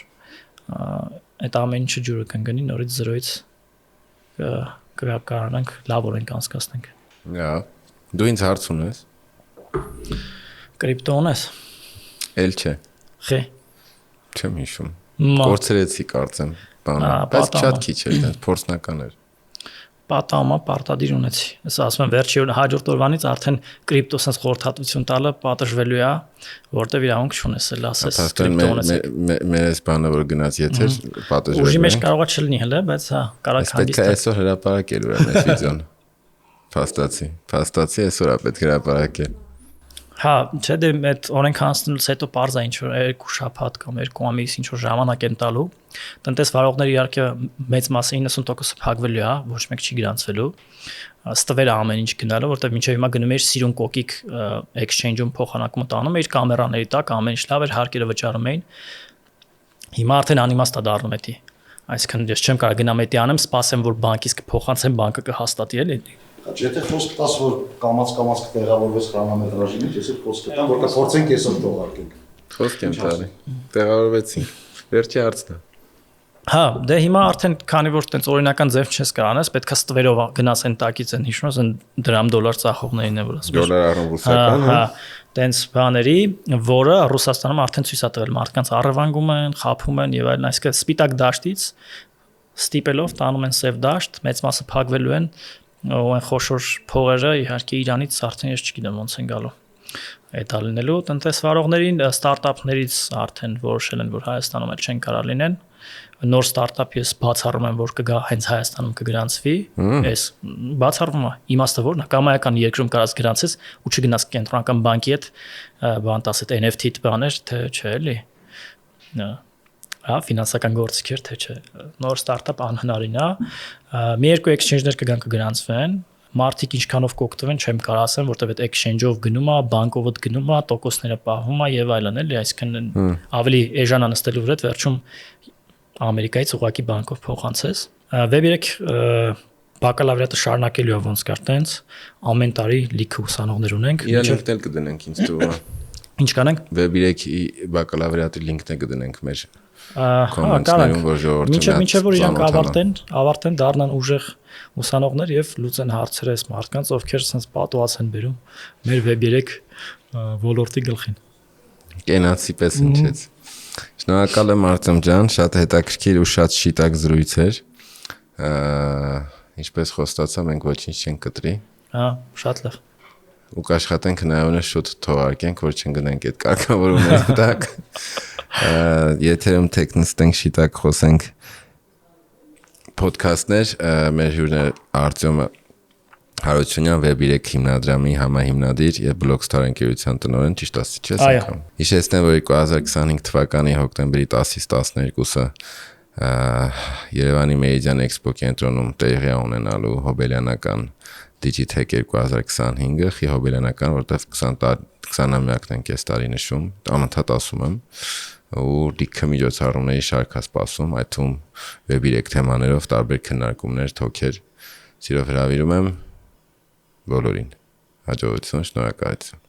այդ ամեն ինչը ջուրը կընկնի, նորից զրոյից կարողանանք լավ օրենք անցկացնենք։ Հա, դու ինձ հարց ունես։ Կրիպտո ունես։ Էլ չէ։ Խե։ Չեմ հիշում։ Կորցրեցի կարծեմ, բանը, բայց շատ քիչ էր, դա փորձնական էր։ Պատամա պարտադիր ունեցի։ Ասա ասում եմ վերջի հաջորդ օրվանից արդեն կրիպտո sense խորհրդատվություն տալը պատժվելու է, որտեվ իրավունք չունես, էլ ասես կրիպտո ունես։ Մեր այս բանը որ գնաց եթեր պատժվելու։ Ուժի մեջ կարողա չլինի հələ, բայց հա, կարող հանդիստ։ Պետք է այսօր հրապարակել ուրեմն այս վիդեոն։ Փաստացի այսօր է պետք հրապարակել։ Հա, չէ՞ դե այդ օրենքը անցնելուց հետո parza ինչ որ 2 շաբաթ կամ 2 ամիս ինչ որ ժամանակ են տալու։ Տնտեսվարողները իհարկե մեծ մասը 90%-ը փակվելու է, ոչ մեկ չի գրանցվելու։ Ստվերը ամեն ինչ գնալը, որտեղ մինչև հիմա գնում էր սիրուն կոկիկ exchange-ում փոխանակումը տանում էր կամերաների տակ, ամեն ինչ լավ էր, հարկերը վճարում էին։ Հիմա արդեն անիմաստ է դառնում էդի։ Այսինքն ես չեմ կարող գնամ էդի անեմ, սպասեմ որ բանկից կփոխանցեմ, բանկը կհաստատի էլի։ Եթե խոսք տաս որ կամաց կտեղավորվես քրոնոմետրաժի մեջ, ես էլ խոսք տամ, որ կփորձենք այսօր թողարկենք։ Խոսք եմ տալի։ Տեղավորվեցինք։ Վերջի հարցն է։ Հա, դե հիմա արդեն քանի որ տենց օրինական ձև չես կարանես, պետքա ստվերով գնաս այն տակից են հիշում ես այն դրամ դոլար ծախողներին է որ ասում։ Դոլար առն ռուսական, հա։ Տենց բաների, որը Ռուսաստանում արդեն ցույց է տվել մարդկանց առևանգում են, խափում են եւ այլն, այսինքն սպիտակ դաշտից ստիպելով տանում են սև դաշտ, մեծ մասը փակվելու են, ու այն խոշոր փողերը իհարկե Իրանից արդեն ես չգիտեմ ոնց են գալու։ Այդ ալինելու տնտեսվարողներին ստարտափներից արդեն որոշել են որ Հայաստանում էլ չեն կարող լինեն։ Նոր ստարտափ ես բացառում եմ որ կգա հենց Հայաստանում կգրանցվի, այս բացառվում է իմաստը որն է կամայական երկրում կարած գրանցես ու չգնաս կենտրոնական բանկի հետ բան տաս այդ NFT բաներ թե չէ էլի։ Հա, ֆինանսական գործիքեր թե չէ։ Նոր ստարտափ անհնարին է։ Մի երկու exchange-ներ կգան կգրանցվեն, մարդիկ ինչքանով կօգտվեն, չեմ կարող ասեմ, որտեվ այդ exchange-ով գնում է, բանկով գնում է, տոկոսները պահվում է եւ այլն էլի, այսինքն ավելի էժան է նստելու վրա, վերջում Ամերիկայից ուղակի բանկով փոխանցես։ Web3 բակալավրիատը շարունակելու է ոնց կար տենց, ամեն տարի լիքը ուսանողներ ունենք։ Իրենք էլ կդնենք ինձ թվում է։ Ինչ կանենք։ Web3-ի բակալավրիատի լինքն է կդնենք մեր կոմենտներում, որ ժողովուրդը մինչև որ իրանք ավարտեն, դառնան ուժեղ ուսանողներ եւ լուծեն հարցերը այս մարդկանց, ովքեր sense պատուած են բերում մեր Web3 ոլորտի գլխին։ Կենացի պես ինչեց։ Շնորհակալ եմ Արտեմ ջան, շատ հետաքրքիր ու շատ շիտակ զրույց էր։ Ինչպես խոստացա, մենք ոչինչ չենք կտրի։ Հա, շատ լավ։ Ու կաշխատենք հնարավորինս շուտ թողարկենք, որ չընկնենք այդ կարգավորումների տակ։ Եթերում տեխ նստենք շիտակ խոսենք ոդքասթներ, մեր հյուրն է Արտյոմ Հարությունյան, Web3 հիմնադրամի համահիմնադիր եւ Blockstar ընկերության տնօրեն, ճիշտ ասի չես անգամ։ Հիշեցնեմ, որ 2025 թվականի հոկտեմբերի 10-ից 12-ը Երևանի Meridian Expo կենտրոնում տեղի է ունենալու հոբելյանական Digitech 2025-ը, խի հոբելյանական, որտեղ 20-ամյակն ենք այս տարի նշում, անընդհատ ասում եմ, ու լիքը միջոցառումների շարք է սպասում, այդ թվում Web3 թեմաներով տարբեր քննարկումներ, թոքեր, սիրով հրավիրում եմ բոլորին։ Հաջողություն, շնորհակալություն։